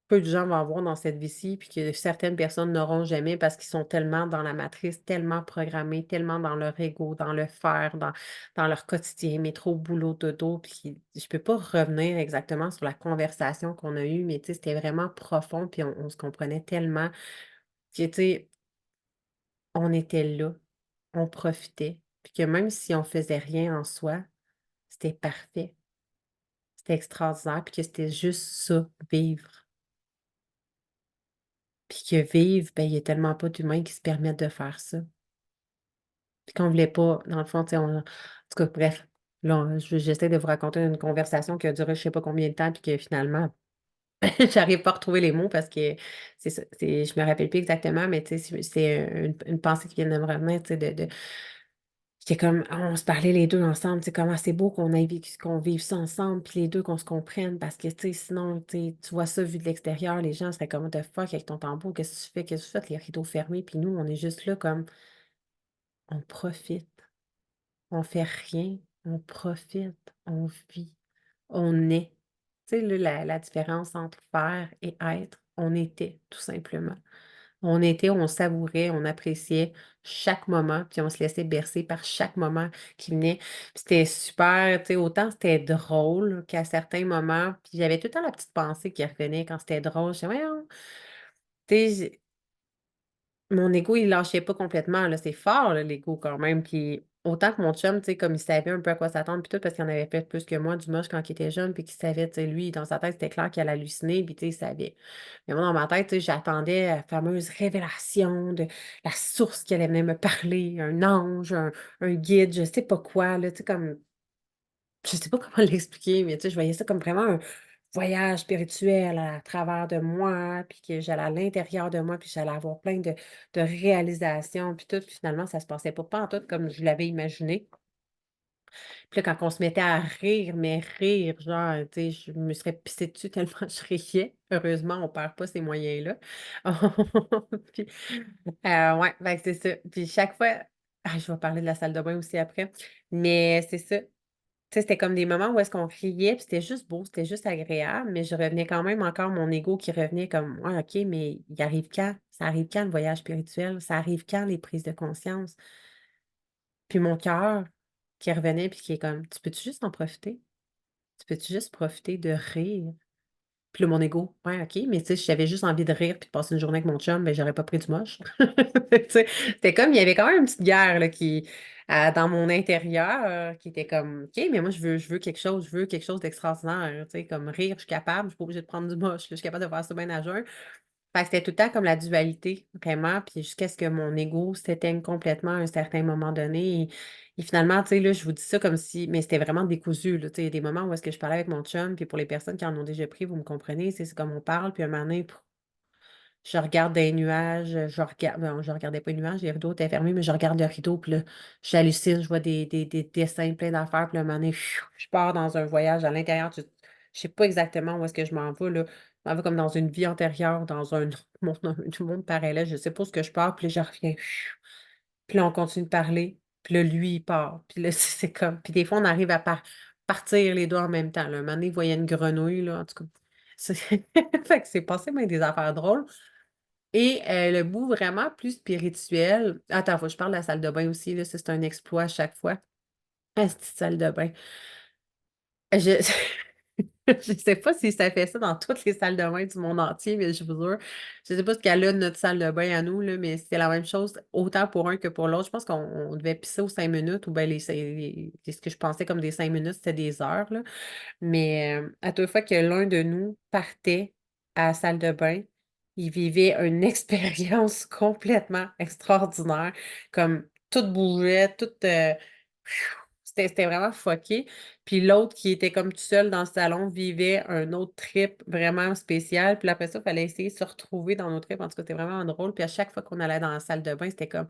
Speaker 1: peu de gens vont avoir dans cette vie-ci, puis que certaines personnes n'auront jamais parce qu'ils sont tellement dans la matrice, tellement programmés, tellement dans leur ego, dans le faire, dans leur quotidien, métro, boulot, dodo, puis je peux pas revenir exactement sur la conversation qu'on a eue, mais tu sais, c'était vraiment profond, puis on se comprenait tellement que, tu sais, on était là, on profitait, puis que même si on faisait rien en soi, c'était parfait, c'était extraordinaire, puis que c'était juste ça, vivre. Puis que vivre, ben, il y a tellement pas d'humains qui se permettent de faire ça. Puis qu'on voulait pas dans le fond, tu sais, en tout cas, bref, là, j'essaie de vous raconter une conversation qui a duré je sais pas combien de temps, puis que finalement, j'arrive pas à retrouver les mots parce que c'est ça, je me rappelle plus exactement, mais tu sais, c'est une pensée qui vient de me revenir, tu sais, de j'étais comme ah, on se parlait les 2 ensemble, tu sais, comment c'est beau qu'on ait vécu qu'on vive ça ensemble, puis les 2 qu'on se comprenne parce que, tu sais, sinon, tu sais, tu vois ça vu de l'extérieur, les gens seraient comme: «What the fuck avec ton tambour, qu'est-ce que tu fais? Qu'est-ce que tu fais?» Les rideaux fermés, puis nous, on est juste là comme on profite, on fait rien, on profite, on vit, on est. Tu sais, là, la différence entre faire et être, on était, tout simplement. On était, on savourait, on appréciait chaque moment, puis on se laissait bercer par chaque moment qui venait. Puis c'était super, tu sais, autant c'était drôle qu'à certains moments, puis j'avais tout le temps la petite pensée qui revenait quand c'était drôle. Je disais: «Voyons», tu sais, mon ego, il lâchait pas complètement, là, c'est fort, là, l'ego quand même, puis autant que mon chum, tu sais, comme il savait un peu à quoi s'attendre puis tout, parce qu'il en avait fait plus que moi du moche quand il était jeune, puis qu'il savait, tu sais, lui, dans sa tête, c'était clair qu'il allait halluciner, puis tu sais, il savait. Mais moi, dans ma tête, tu sais, j'attendais la fameuse révélation de la source qui allait venir me parler, un ange, un guide, je sais pas quoi, là, tu sais, comme je sais pas comment l'expliquer, mais tu sais, je voyais ça comme vraiment un voyage spirituel à travers de moi, puis que j'allais à l'intérieur de moi, puis j'allais avoir plein de réalisations, puis tout. Puis finalement, ça se passait pas pantoute comme je l'avais imaginé. Puis là, quand on se mettait à rire, mais rire, genre, tu sais, je me serais pissée dessus tellement je riais. Heureusement, on perd pas ces moyens-là. Puis, ouais, fait que c'est ça. Puis chaque fois je vais parler de la salle de bain aussi après, mais c'est ça. Tu sais, c'était comme des moments où est-ce qu'on riait, puis c'était juste beau, c'était juste agréable, mais je revenais quand même encore mon ego qui revenait comme: «Ouais, OK, mais il arrive quand? Ça arrive quand le voyage spirituel? Ça arrive quand les prises de conscience?» Puis mon cœur qui revenait puis qui est comme: «Tu peux-tu juste en profiter? Tu peux-tu juste profiter de rire?» Puis là, mon ego: «Ouais, OK, mais tu sais, si j'avais juste envie de rire puis de passer une journée avec mon chum, ben, j'aurais pas pris du moche». Tu sais? C'était comme il y avait quand même une petite guerre là qui, dans mon intérieur, qui était comme: «OK, mais moi je veux quelque chose d'extraordinaire, tu sais, comme rire, je suis capable, je suis pas obligée de prendre du moche, là, je suis capable de faire ça bien à jeun». Fait que c'était tout le temps comme la dualité, vraiment, puis jusqu'à ce que mon ego s'éteigne complètement à un certain moment donné et finalement, tu sais, là, je vous dis ça comme si mais c'était vraiment décousu, là, tu sais, il y a des moments où est-ce que je parlais avec mon chum, puis pour les personnes qui en ont déjà pris, vous me comprenez, c'est comme on parle, puis un moment donné, je regarde des nuages, je regarde, non, je regardais pas les nuages, les rideaux étaient fermés, mais je regarde le rideau, puis là, j'hallucine, je vois des dessins, plein d'affaires, puis là, un moment donné, je pars dans un voyage à l'intérieur, je sais pas exactement où est-ce que je m'en vais, là. Je m'en vais comme dans une vie antérieure, dans un autre monde, un monde parallèle, je sais pas où est-ce que je pars, puis là, je reviens. Puis là, on continue de parler. Puis là, lui, il part. Puis là, c'est comme. Puis des fois, on arrive à partir les deux en même temps, là. Un moment donné, il voyait une grenouille, là, en tout cas. C'est- Fait que c'est passé bien des affaires drôles. Et le bout vraiment plus spirituel. Attends, faut que je parle de la salle de bain aussi, là. Ça, c'est un exploit à chaque fois. Ah, cette salle de bain. Je je sais pas si ça fait ça dans toutes les salles de bain du monde entier, mais je vous jure, je sais pas ce qu'elle a de notre salle de bain à nous, là, mais c'est la même chose autant pour un que pour l'autre. Je pense qu'on devait pisser aux 5 minutes, ou bien ce que je pensais comme des 5 minutes, c'était des heures, là. Mais à toute fois que l'un de nous partait à la salle de bain, il vivait une expérience complètement extraordinaire. Comme tout bougeait, tout. C'était vraiment fucké. Puis l'autre qui était comme tout seul dans le salon vivait un autre trip vraiment spécial. Puis après ça, il fallait essayer de se retrouver dans nos trips. En tout cas, c'était vraiment drôle. Puis à chaque fois qu'on allait dans la salle de bain, c'était comme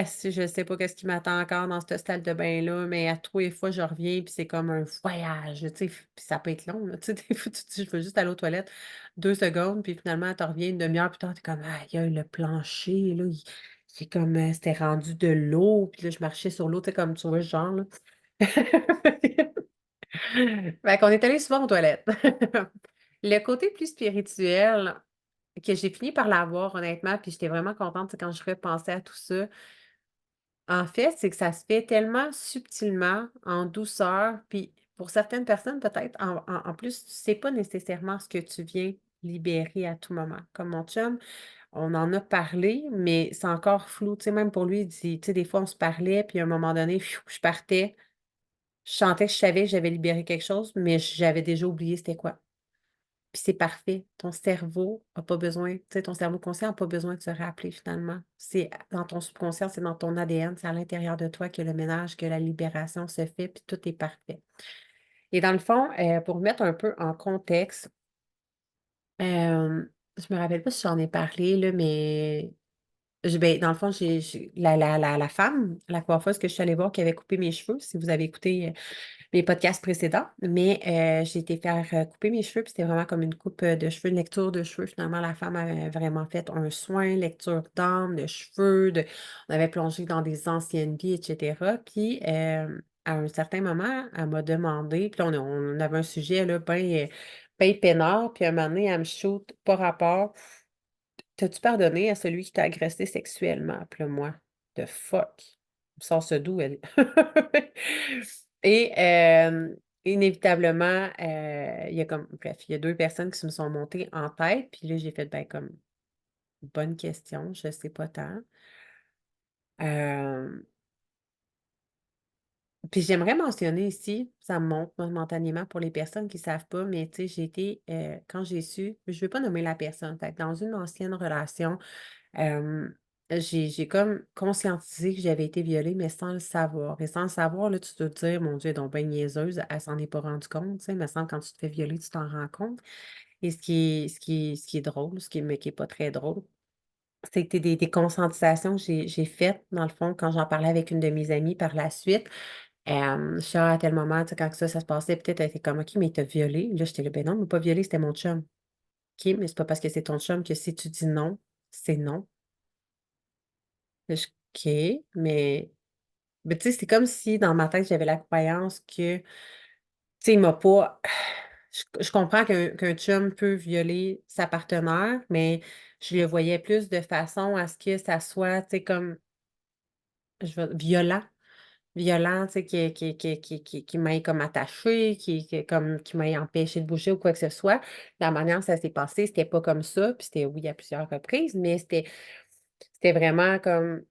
Speaker 1: si je sais pas qu'est-ce qui m'attend encore dans cette salle de bain-là, mais à tous les fois, je reviens, puis c'est comme un voyage, tu sais, puis ça peut être long, là, tu sais, des fois, tu te dis, je veux juste aller aux toilettes 2 secondes, puis finalement, tu reviens une demi-heure plus tard, t'es comme, aïe, le plancher, là, c'est comme, c'était rendu de l'eau, puis là, je marchais sur l'eau, tu sais, comme tu vois, ce genre, là. Fait qu'on est allé souvent aux toilettes. Le côté plus spirituel, que j'ai fini par l'avoir, honnêtement, puis j'étais vraiment contente, tu sais, quand je repensais à tout ça. En fait, c'est que ça se fait tellement subtilement, en douceur, puis pour certaines personnes, peut-être, en plus, tu sais pas nécessairement ce que tu viens libérer à tout moment. Comme mon chum, on en a parlé, mais c'est encore flou. Tu sais, même pour lui, il dit, tu sais, des fois, on se parlait, puis à un moment donné, je partais, je sentais que je savais que j'avais libéré quelque chose, mais j'avais déjà oublié c'était quoi. Puis c'est parfait. Ton cerveau a pas besoin, tu sais, ton cerveau conscient n'a pas besoin de se rappeler finalement. C'est dans ton subconscient, c'est dans ton ADN, c'est à l'intérieur de toi que le ménage, que la libération se fait, puis tout est parfait. Et dans le fond, pour mettre un peu en contexte, je me rappelle pas si j'en ai parlé, là, mais ben, dans le fond, la femme, la coiffeuse que je suis allée voir qui avait coupé mes cheveux, si vous avez écouté mes podcasts précédents, mais j'ai été faire couper mes cheveux, puis c'était vraiment comme une coupe de cheveux, une lecture de cheveux. Finalement, la femme avait vraiment fait un soin, lecture d'âme, de cheveux, on avait plongé dans des anciennes vies, etc. Puis, à un certain moment, elle m'a demandé, puis là, on avait un sujet, là, ben peinard, puis à un moment donné, elle me shoot, pas rapport. T'as-tu pardonné à celui qui t'a agressé sexuellement? Puis là, moi, the fuck? Elle me sort ce d'où, elle? Et inévitablement, il y a comme, bref, il y a deux personnes qui se me sont montées en tête. Puis là, j'ai fait, ben, comme, bonne question, je sais pas tant. Euh, Puis j'aimerais mentionner ici, ça me montre momentanément pour les personnes qui ne savent pas, mais tu sais, j'ai été, quand j'ai su, je ne vais pas nommer la personne, fait que dans une ancienne relation, j'ai comme conscientisé que j'avais été violée, mais sans le savoir. Et sans le savoir, là, tu te dire, mon Dieu, elle est donc bien niaiseuse, elle s'en est pas rendue compte, tu sais, mais semble quand tu te fais violer, tu t'en rends compte. Et ce qui est drôle, mais qui est pas très drôle, c'est que des conscientisations que j'ai faites, dans le fond, quand j'en parlais avec une de mes amies par la suite. Je suis à tel moment, tu sais, quand ça se passait, peut-être elle était comme, OK, mais il t'a violé. Là, j'étais là, ben non, il m'a pas violé, c'était mon chum. OK, mais c'est pas parce que c'est ton chum que si tu dis non, c'est non. Là, OK, mais tu sais, c'est comme si dans ma tête, j'avais la croyance que, tu sais, il m'a pas. Je comprends qu'un chum peut violer sa partenaire, mais je le voyais plus de façon à ce que ça soit, tu sais, comme violent. Violent, tu sais, qui m'ait comme attachée, qui m'ait empêché de bouger ou quoi que ce soit. La manière dont ça s'est passé, c'était pas comme ça, puis c'était oui à plusieurs reprises, mais c'était vraiment comme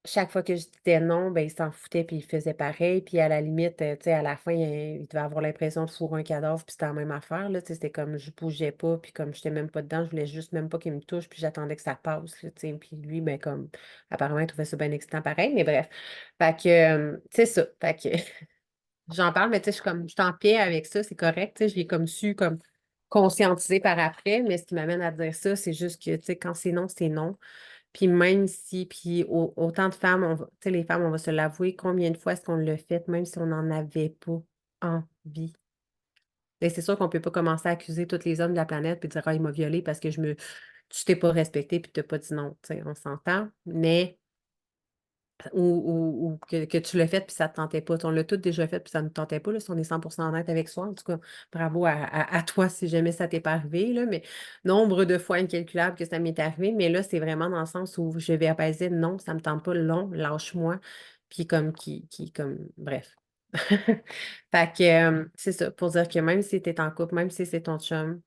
Speaker 1: chaque fois que je disais non, ben, il s'en foutait puis il faisait pareil. Puis à la limite, tu sais, à la fin, il devait avoir l'impression de fourrer un cadavre, puis c'était la même affaire, là, tu sais, c'était comme je bougeais pas, puis comme j'étais même pas dedans, je voulais juste même pas qu'il me touche, puis j'attendais que ça passe, là, tu sais. Puis lui, ben, comme apparemment, il trouvait ça bien excitant pareil, mais bref. Fait que, c'est ça. Fait que j'en parle, mais tu sais, je suis en paix avec ça, c'est correct, tu sais, j'ai comme su comme conscientisé par après, mais ce qui m'amène à dire ça, c'est juste que, tu sais, quand c'est non, c'est non. Puis même si, puis autant de femmes, tu sais, les femmes, on va se l'avouer, combien de fois est-ce qu'on l'a fait, même si on n'en avait pas envie. Et c'est sûr qu'on peut pas commencer à accuser tous les hommes de la planète puis dire, ah, il m'a violée parce que tu t'es pas respecté puis tu n'as pas dit non, tu sais, on s'entend, mais ou que tu l'as fait puis ça te tentait pas. On l'a tout déjà fait puis ça ne nous tentait pas, là, si on est 100% honnête avec soi. En tout cas, bravo à toi si jamais ça t'est pas arrivé, là, mais nombre de fois incalculable que ça m'est arrivé, mais là, c'est vraiment dans le sens où je vais apaiser, non, ça me tente pas, non, lâche-moi, puis comme comme, bref. Fait que, c'est ça, pour dire que même si tu es en couple, même si c'est ton chum,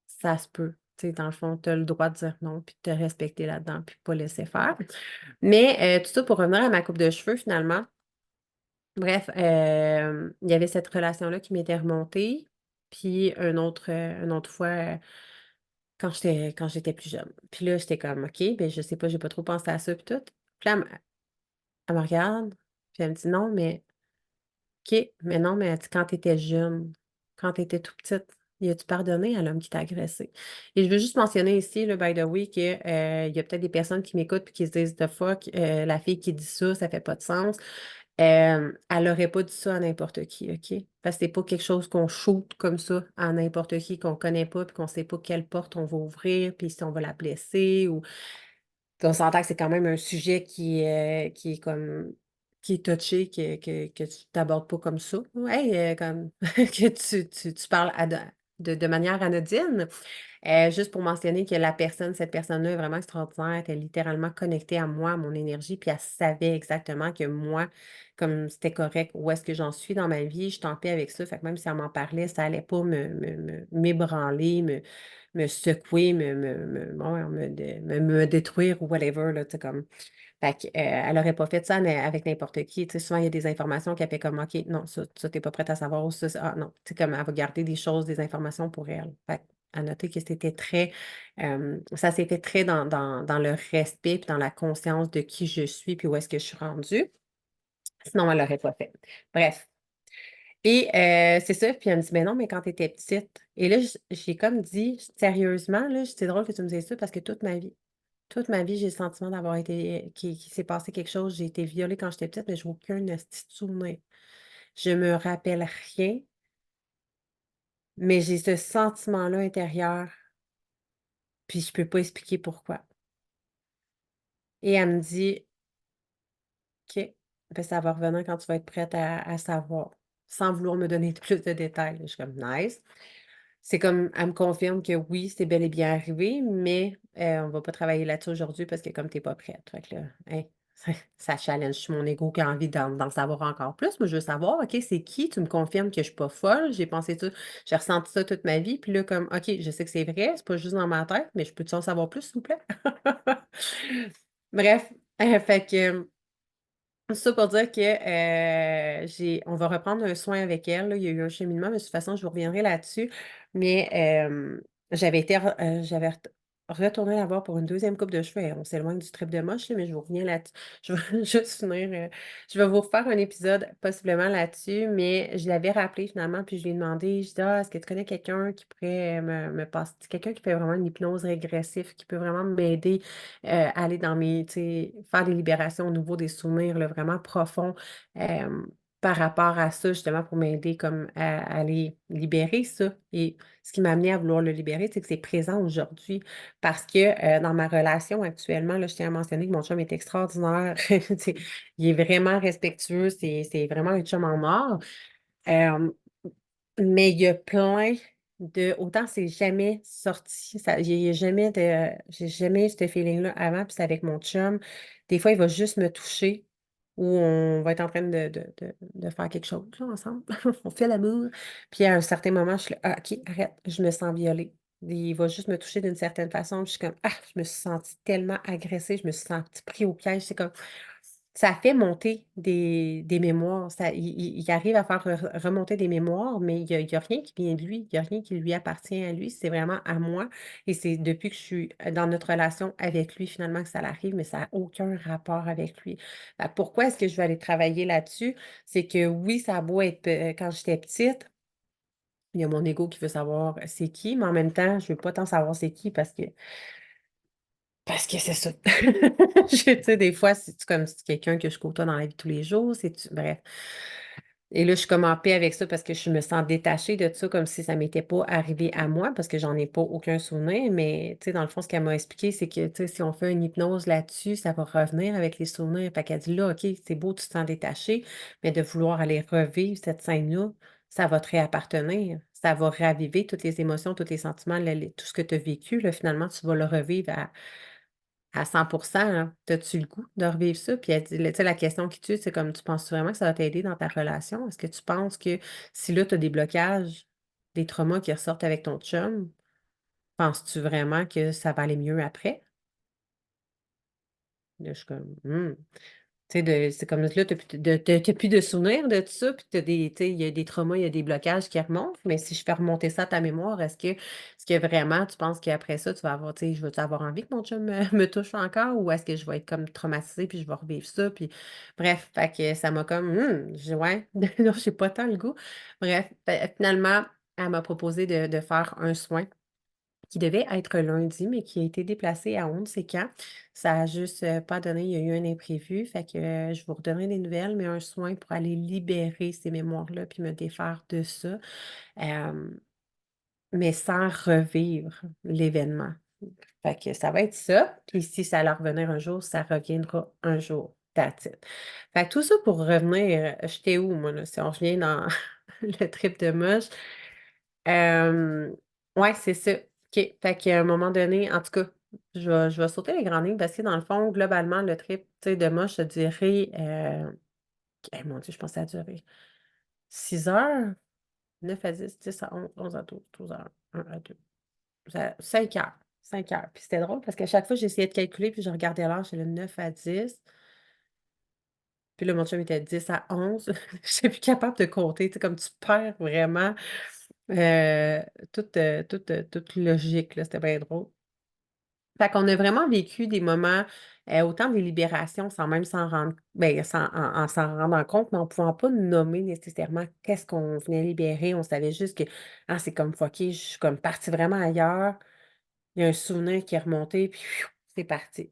Speaker 1: ça se peut. Tu sais, dans le fond, tu as le droit de dire non, puis de te respecter là-dedans, puis pas laisser faire. Mais tout ça pour revenir à ma coupe de cheveux, finalement. Bref, il y avait cette relation-là qui m'était remontée. Puis une autre fois, quand j'étais plus jeune. Puis là, j'étais comme, OK, ben je sais pas, j'ai pas trop pensé à ça, puis tout. Puis là, elle me regarde, puis elle me dit, non, mais OK, mais non, mais elle dit, quand tu étais jeune, quand tu étais tout petite, y a-tu pardonné à l'homme qui t'a agressé? Et je veux juste mentionner ici, là, by the way, que, il y a peut-être des personnes qui m'écoutent et qui se disent, The fuck, la fille qui dit ça fait pas de sens. Elle n'aurait pas dit ça à n'importe qui, OK? Parce que c'est pas quelque chose qu'on shoot comme ça à n'importe qui qu'on connaît pas puis qu'on sait pas quelle porte on va ouvrir puis si on va la blesser ou puis on s'entend que c'est quand même un sujet qui est comme qui est touché, que tu t'abordes pas comme ça. Hey, comme que tu parles de manière anodine. Juste pour mentionner que cette personne-là est vraiment extraordinaire. Elle était littéralement connectée à moi, à mon énergie, puis elle savait exactement que moi, comme c'était correct, où est-ce que j'en suis dans ma vie, je suis en paix avec ça. Fait que même si elle m'en parlait, ça allait pas m'ébranler, me secouer, me détruire ou whatever, là, tu sais, comme. Fait que, elle aurait pas fait ça avec n'importe qui. Tu sais, souvent, il y a des informations qui fait comme, OK, non, ça, t'es pas prête à savoir, ou ah, non. Tu sais, comme, elle va garder des choses, des informations pour elle. Fait que, à noter que c'était très, ça s'est fait très dans le respect, puis dans la conscience de qui je suis, puis où est-ce que je suis rendue. Sinon, elle l'aurait pas fait. Bref. Et c'est ça, puis elle me dit, mais non, mais quand tu étais petite. Et là, j'ai comme dit, sérieusement, là, c'est drôle que tu me dises ça parce que toute ma vie, j'ai le sentiment d'avoir été, qu'il s'est passé quelque chose. J'ai été violée quand j'étais petite, mais je n'ai aucun esti de souvenir. Je me rappelle rien, mais j'ai ce sentiment-là intérieur, puis je peux pas expliquer pourquoi. Et elle me dit, OK, ben ça va revenir quand tu vas être prête à savoir, sans vouloir me donner plus de détails. Je suis comme, nice. C'est comme, elle me confirme que oui, c'est bel et bien arrivé, mais on va pas travailler là-dessus aujourd'hui parce que comme tu n'es pas prête. Fait que là, hein, ça challenge mon ego qui a envie d'en savoir encore plus. Moi, je veux savoir, OK, c'est qui? Tu me confirmes que je suis pas folle. J'ai pensé ça, j'ai ressenti ça toute ma vie. Puis là, comme, OK, je sais que c'est vrai, c'est pas juste dans ma tête, mais je peux-tu en savoir plus, s'il vous plaît? Bref, fait que tout ça pour dire que on va reprendre un soin avec elle, là. Il y a eu un cheminement, mais de toute façon, je vous reviendrai là-dessus. Mais j'avais retourné la voir pour une deuxième coupe de cheveux. Et on s'éloigne du trip de moche, là, mais je vous reviens là-dessus. Je vais juste finir. Je vais vous refaire un épisode possiblement là-dessus, mais je l'avais rappelé finalement, puis je lui ai demandé, je dis, ah, est-ce que tu connais quelqu'un qui pourrait me passer, quelqu'un qui fait vraiment une hypnose régressive, qui peut vraiment m'aider aller dans tu sais, faire des libérations au niveau des souvenirs là, vraiment profonds par rapport à ça, justement, pour m'aider comme à les libérer, ça. Et ce qui m'a amené à vouloir le libérer, c'est que c'est présent aujourd'hui. Parce que dans ma relation actuellement, là, je tiens à mentionner que mon chum est extraordinaire. Tu sais, il est vraiment respectueux, c'est vraiment un chum en or. Euh, mais il y a plein autant c'est jamais sorti, ça il y a jamais j'ai jamais eu ce feeling-là avant, puis c'est avec mon chum. Des fois, il va juste me toucher ou on va être en train de faire quelque chose là, ensemble. On fait l'amour. Puis à un certain moment, je suis là: «Ah OK, arrête, je me sens violée». Il va juste me toucher d'une certaine façon, puis je suis comme: «Ah!» Je me suis sentie tellement agressée, je me suis sentie pris au piège. C'est comme ça fait monter des mémoires. Il arrive à faire remonter des mémoires, mais il y a rien qui vient de lui. Il y a rien qui lui appartient à lui. C'est vraiment à moi et c'est depuis que je suis dans notre relation avec lui, finalement, que ça l'arrive, mais ça a aucun rapport avec lui. Fait que pourquoi est-ce que je vais aller travailler là-dessus? C'est que oui, ça a beau être quand j'étais petite, Il y a mon ego qui veut savoir c'est qui, mais en même temps, je veux pas tant savoir c'est qui parce que c'est ça. Je tu sais, des fois, c'est comme c'est quelqu'un que je côtoie dans la vie de tous les jours, c'est bref. Et là, je suis comme en paix avec ça parce que je me sens détachée de ça comme si ça m'était pas arrivé à moi parce que j'en ai pas aucun souvenir. Mais, tu sais, dans le fond, ce qu'elle m'a expliqué, c'est que, tu sais, si on fait une hypnose là-dessus, ça va revenir avec les souvenirs. Fait qu'elle dit là, OK, c'est beau, tu te sens détaché, mais de vouloir aller revivre cette scène-là, ça va te réappartenir. Ça va raviver toutes les émotions, tous les sentiments, tout ce que tu as vécu. Là, finalement, tu vas le revivre à 100 là. T'as-tu le goût de revivre ça? Puis elle dit, tu sais, la question qui tue, c'est comme, tu penses vraiment que ça va t'aider dans ta relation? Est-ce que tu penses que si là, tu as des blocages, des traumas qui ressortent avec ton chum, penses-tu vraiment que ça va aller mieux après? Là, je suis comme, tu sais, c'est comme là, t'as plus de souvenirs de tout ça, puis t'as des, tu sais, il y a des traumas, il y a des blocages qui remontent, mais si je fais remonter ça à ta mémoire, est-ce que vraiment tu penses qu'après ça, tu vas avoir, tu sais, je vais-tu avoir envie que mon chum me touche encore, ou est-ce que je vais être comme traumatisée, puis je vais revivre ça, puis bref, fait que ça m'a comme, ouais, non, j'ai pas tant le goût. Bref, finalement, elle m'a proposé de faire un soin qui devait être lundi, mais qui a été déplacé à on ne sait quand. Ça a juste, pas donné, il y a eu un imprévu, fait que, je vous redonnerai des nouvelles, mais un soin pour aller libérer ces mémoires-là puis me défaire de ça, hem, mais sans revivre l'événement. Fait que ça va être ça, puis si ça allait revenir un jour, ça reviendra un jour. That's it. Fait que tout ça pour revenir, j'étais où moi là? Si on revient dans le trip de moche. Ouais, c'est ça. OK. Fait qu'à un moment donné, en tout cas, je vais sauter les grandes lignes parce que dans le fond, globalement, le trip, tu sais, de moi, je te dirais, mon Dieu, je pensais à durer 6 heures, 9 à 10, 10 à 11, 11 à 12, 12 à 1, à 2, 5 heures. 5 heures. Puis c'était drôle parce qu'à chaque fois, j'essayais de calculer, puis je regardais l'heure, j'étais le 9 à 10. Puis là, mon chum était 10 à 11. Je suis plus capable de compter, tu sais, comme tu perds vraiment euh, toute logique, là. C'était bien drôle. Fait qu'on a vraiment vécu des moments, autant des libérations sans même s'en rendre ben, en s'en rendant compte, mais en pouvant pas nommer nécessairement qu'est-ce qu'on venait libérer. On savait juste que: «Ah, c'est comme fucké, je suis comme partie vraiment ailleurs». Il y a un souvenir qui est remonté, puis c'est parti.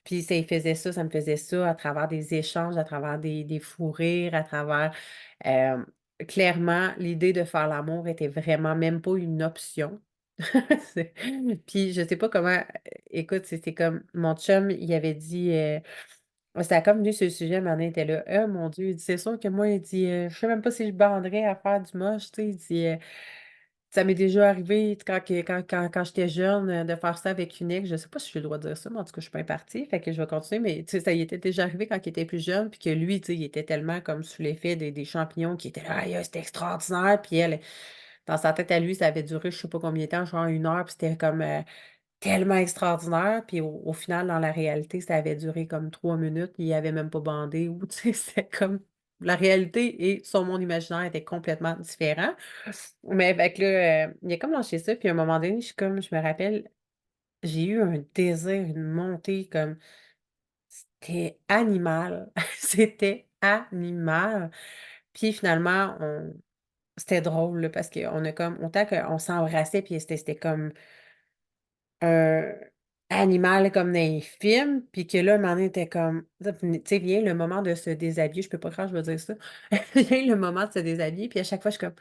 Speaker 1: Puis ça y faisait ça, ça me faisait ça à travers des échanges, à travers des fous rires, à travers, hem, clairement, l'idée de faire l'amour était vraiment même pas une option. C'est puis je sais pas comment écoute, c'était comme mon chum, il avait dit, ça a comme venu sur le sujet, un moment donné, il était là: «Ah mon Dieu», il dit: «C'est sûr que moi», il dit, «Je sais même pas si je banderais à faire du moche», tu sais, il dit, ça m'est déjà arrivé quand j'étais jeune, de faire ça avec une ex. Je sais pas si j'ai le droit de dire ça, mais en tout cas, je suis bien partie, fait que je vais continuer, mais tu sais, ça y était déjà arrivé quand il était plus jeune, puis que lui, tu sais, il était tellement comme sous l'effet des champignons qu'il était là: «Aïe, c'était extraordinaire», puis elle, dans sa tête à lui, ça avait duré je sais pas combien de temps, genre 1 heure, puis c'était comme, tellement extraordinaire, puis au final, dans la réalité, ça avait duré comme 3 minutes, il avait même pas bandé ou tu sais, c'était comme la réalité et son monde imaginaire étaient complètement différents. Mais fait que là, il a comme lâché ça, puis à un moment donné, je me rappelle, j'ai eu un désir, une montée comme c'était animal, c'était animal. Puis finalement, c'était drôle là, parce qu'on a comme autant qu'on s'embrassait, puis c'était comme un animal comme dans les films, puis que là, un moment donné, tu comme tu sais, vient le moment de se déshabiller, je peux pas croire que je vais dire ça. Vient le moment de se déshabiller, puis à chaque fois, je suis comme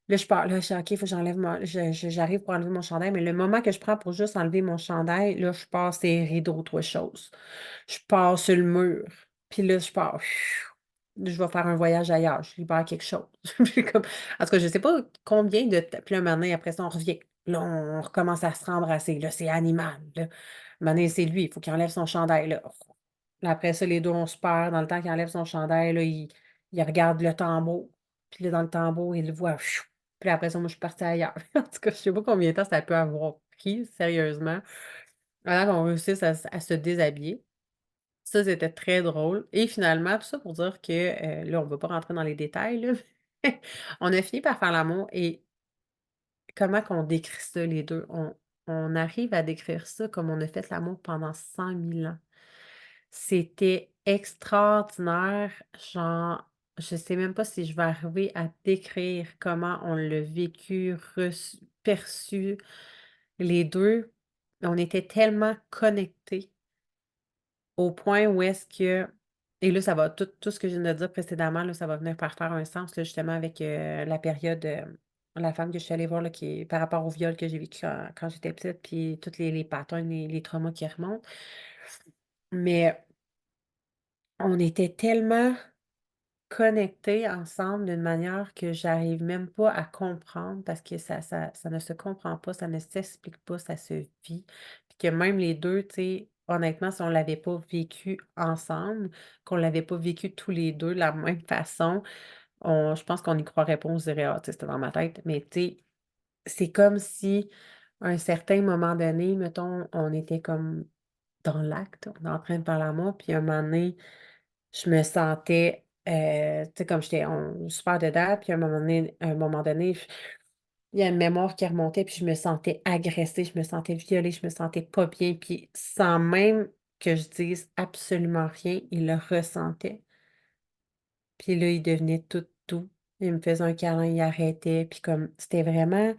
Speaker 1: là, je pars, là, je suis: «OK, il faut que j'enlève mon» j'arrive pour enlever mon chandail, mais le moment que je prends pour juste enlever mon chandail, là, je passe ces rideaux, autre chose. Je pars sur le mur, puis là, je pars, je vais faire un voyage ailleurs, je libère quelque chose. Puis comme en tout cas, je sais pas combien de temps puis là, un moment donné, après ça, on revient. Là, on recommence à se rembrasser, là, c'est animal, là. Un moment donné, c'est lui, il faut qu'il enlève son chandail, là. Là, après ça, les 2 on se perd dans le temps qu'il enlève son chandail, là, il regarde le tambour, puis là, dans le tambour, il le voit, puis là, après ça, moi, je suis partie ailleurs. En tout cas, je sais pas combien de temps ça peut avoir pris, sérieusement, avant qu'on réussisse à se déshabiller. Ça, c'était très drôle et finalement, tout ça pour dire que, là, on ne va pas rentrer dans les détails, là, on a fini par faire l'amour et comment qu'on décrit ça les 2? On arrive à décrire ça comme on a fait l'amour pendant 100 000 ans. C'était extraordinaire, genre je sais même pas si je vais arriver à décrire comment on l'a vécu, reçu, perçu, les 2. On était tellement connectés au point où est-ce que et là, ça va tout ce que je viens de dire précédemment, là, ça va venir par faire un sens, là, justement, avec, la période, la femme que je suis allée voir, là, qui est par rapport au viol que j'ai vécu quand j'étais petite, puis tous les patterns, les traumas qui remontent. Mais on était tellement connectés ensemble d'une manière que j'arrive même pas à comprendre parce que ça ne se comprend pas, ça ne s'explique pas, ça se vit. Puis que même les 2, tu sais, honnêtement, si on l'avait pas vécu ensemble, qu'on l'avait pas vécu tous les 2 de la même façon, on je pense qu'on n'y croirait pas, on se dirait: «Ah, tu sais, c'était dans ma tête». Mais tu sais, c'est comme si, à un certain moment donné, mettons, on était comme dans l'acte, on est en train de faire l'amour, puis à un moment donné, je me sentais, tu sais, comme j'étais super dedans, puis à un moment donné, il y a une mémoire qui remontait, puis je me sentais agressée, je me sentais violée, je me sentais pas bien, puis sans même que je dise absolument rien, il le ressentait. Puis là, il devenait tout. Il me faisait un câlin, il arrêtait, puis comme c'était vraiment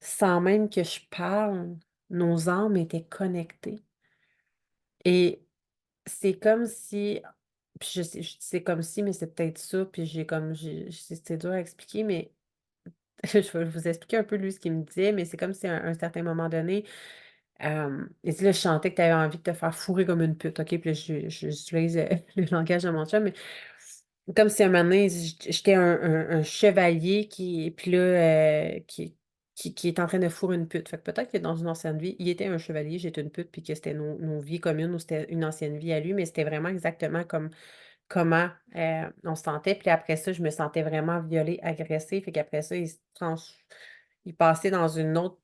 Speaker 1: sans même que je parle, nos âmes étaient connectées et c'est comme si puis je dis: «C'est comme si», mais c'est peut-être ça, puis c'est dur à expliquer, mais je vais vous expliquer un peu lui ce qu'il me disait, mais c'est comme si à un certain moment donné, il dit là: «Je sentais que tu avais envie de te faire fourrer comme une pute», OK? Puis là, j'utilise, le langage de mon chum, mais comme si à un moment donné, j'étais un chevalier qui puis là, qui est en train de fourrer une pute. Fait que peut-être que dans une ancienne vie, il était un chevalier, j'étais une pute, puis que c'était nos vies communes ou c'était une ancienne vie à lui, mais c'était vraiment exactement comme comment, on se sentait. Puis après ça, je me sentais vraiment violée, agressée. Fait qu'après ça, il passait dans une autre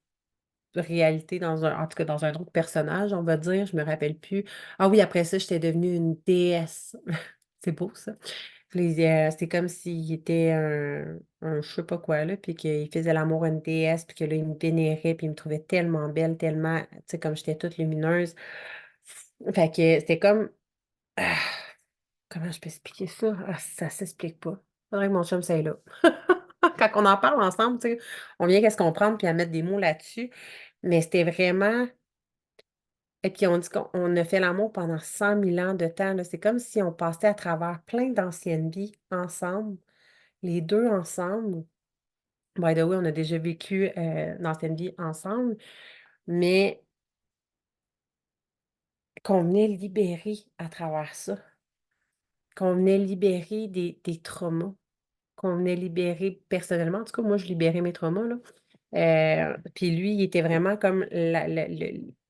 Speaker 1: réalité, en tout cas dans un autre personnage, on va dire, je me rappelle plus. Ah oui, après ça, j'étais devenue une déesse. C'est beau ça. C'est comme s'il était un je sais pas quoi là, puis qu'il faisait l'amour à une déesse, puis que là, il me vénérait, puis il me trouvait tellement belle, tellement, tu sais, comme j'étais toute lumineuse. Fait que c'était comme, ah, comment je peux expliquer ça? Ah, ça s'explique pas. Faudrait que mon chum soit là. Quand on en parle ensemble, tu sais, on vient qu'à se comprendre puis à mettre des mots là-dessus. Mais c'était vraiment et puis on dit qu'on a fait l'amour pendant 100 000 ans de temps, là. C'est comme si on passait à travers plein d'anciennes vies ensemble, les 2 ensemble. By the way, on a déjà vécu, d'anciennes vies ensemble, mais qu'on venait libérer à travers ça, qu'on venait libérer des traumas. Qu'on venait libérer personnellement. En tout cas, moi, je libérais mes traumas, là. Puis lui, il était vraiment comme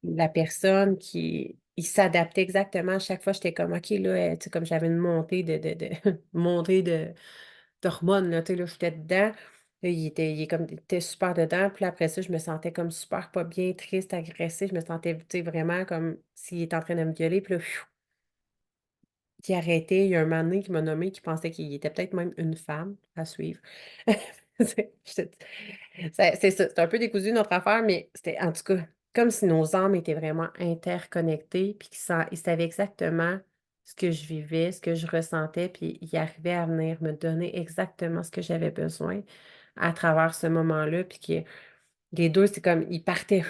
Speaker 1: la personne qui il s'adaptait exactement. À chaque fois, j'étais comme OK, là, tu sais, comme j'avais une montée de montée d'hormones, là, tu sais, là, j'étais dedans. Là, il était super dedans. Puis là, après ça, je me sentais comme super pas bien, triste, agressée. Je me sentais, tu sais, vraiment comme s'il était en train de me violer. Puis là, qui arrêtait, il y a un moment donné qui m'a nommé, qui pensait qu'il était peut-être même une femme à suivre. C'est ça, c'est un peu décousu notre affaire, mais c'était en tout cas, comme si nos âmes étaient vraiment interconnectées, puis il savait exactement ce que je vivais, ce que je ressentais, puis il arrivait à venir me donner exactement ce que j'avais besoin à travers ce moment-là, puis que les 2 c'est comme ils partaient,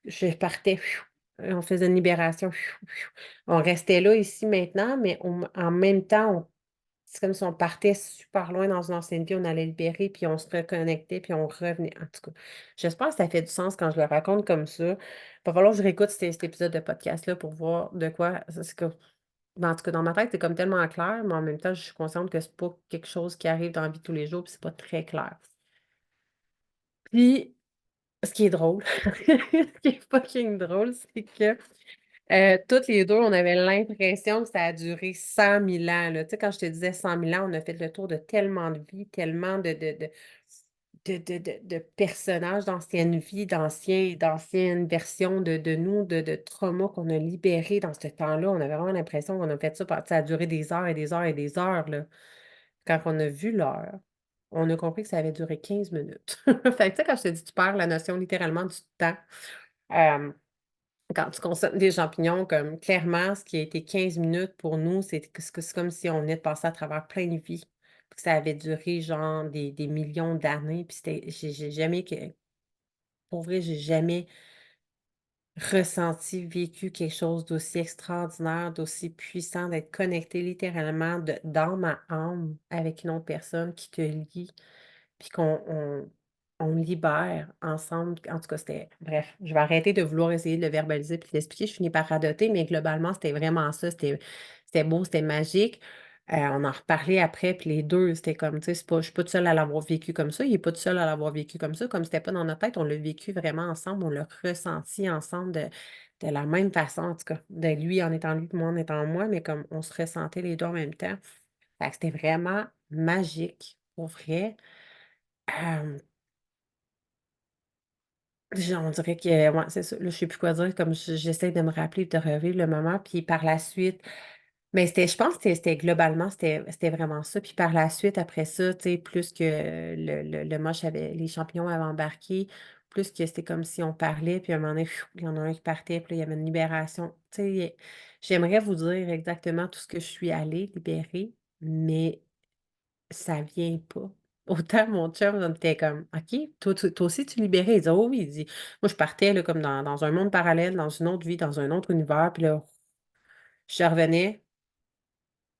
Speaker 1: je partais, on faisait une libération, on restait là, ici, maintenant, mais en même temps, c'est comme si on partait super loin dans une ancienne vie, on allait libérer, puis on se reconnectait, puis on revenait. En tout cas, j'espère que ça fait du sens quand je le raconte comme ça. Il va falloir que je réécoute cet épisode de podcast-là pour voir de quoi. En tout cas, dans ma tête, c'est comme tellement clair, mais en même temps, je suis consciente que c'est pas quelque chose qui arrive dans la vie de tous les jours, puis c'est pas très clair. Puis, ce qui est drôle, ce qui est fucking drôle, c'est que toutes les 2 on avait l'impression que ça a duré 100 000 ans, là. Tu sais, quand je te disais 100 000 ans, on a fait le tour de tellement de vies, tellement de personnages d'anciennes vies, d'anciennes versions de nous, de traumas qu'on a libérés dans ce temps-là. On avait vraiment l'impression qu'on a fait ça, ça a duré des heures et des heures et des heures, là. Quand on a vu l'heure, on a compris que ça avait duré 15 minutes. Fait que, tu sais, quand je te dis, tu perds la notion littéralement du temps. euh, Quand tu consommes des champignons, comme clairement, ce qui a été 15 minutes pour nous, c'est comme si on venait de passer à travers plein de vies. que ça avait duré genre des millions d'années, puis j'ai jamais pour vrai, j'ai jamais ressenti, vécu quelque chose d'aussi extraordinaire, d'aussi puissant, d'être connecté littéralement dans ma âme avec une autre personne qui te lie, puis on libère ensemble. En tout cas, c'était bref, je vais arrêter de vouloir essayer de le verbaliser puis de l'expliquer. Je finis par radoter, mais globalement, c'était vraiment ça. C'était beau, c'était magique. On en reparlait après, puis les deux, c'était comme, tu sais, je suis pas toute seule à l'avoir vécu comme ça, il est pas tout seul à l'avoir vécu comme ça, comme c'était pas dans notre tête, on l'a vécu vraiment ensemble, on l'a ressenti ensemble de la même façon, en tout cas, de lui en étant lui, puis moi en étant moi, mais comme on se ressentait les deux en même temps. Fait que c'était vraiment magique, pour vrai. Euh, on dirait que, ouais, c'est ça, là, je sais plus quoi dire, comme j'essaie de me rappeler, de revivre le moment, puis par la suite, mais je pense que c'était globalement, c'était vraiment ça. Puis par la suite, après ça, tu sais, plus que le moche avait, les champignons avaient embarqué, plus que c'était comme si on parlait, puis à un moment donné, il y en a un qui partait, puis là, il y avait une libération. Tu sais, j'aimerais vous dire exactement tout ce que je suis allée libérer, mais ça vient pas. Autant mon chum, on était comme, OK, toi aussi tu libérais. Il dit, oh oui, il dit, moi je partais là, comme dans un monde parallèle, dans une autre vie, dans un autre univers, puis là, je revenais.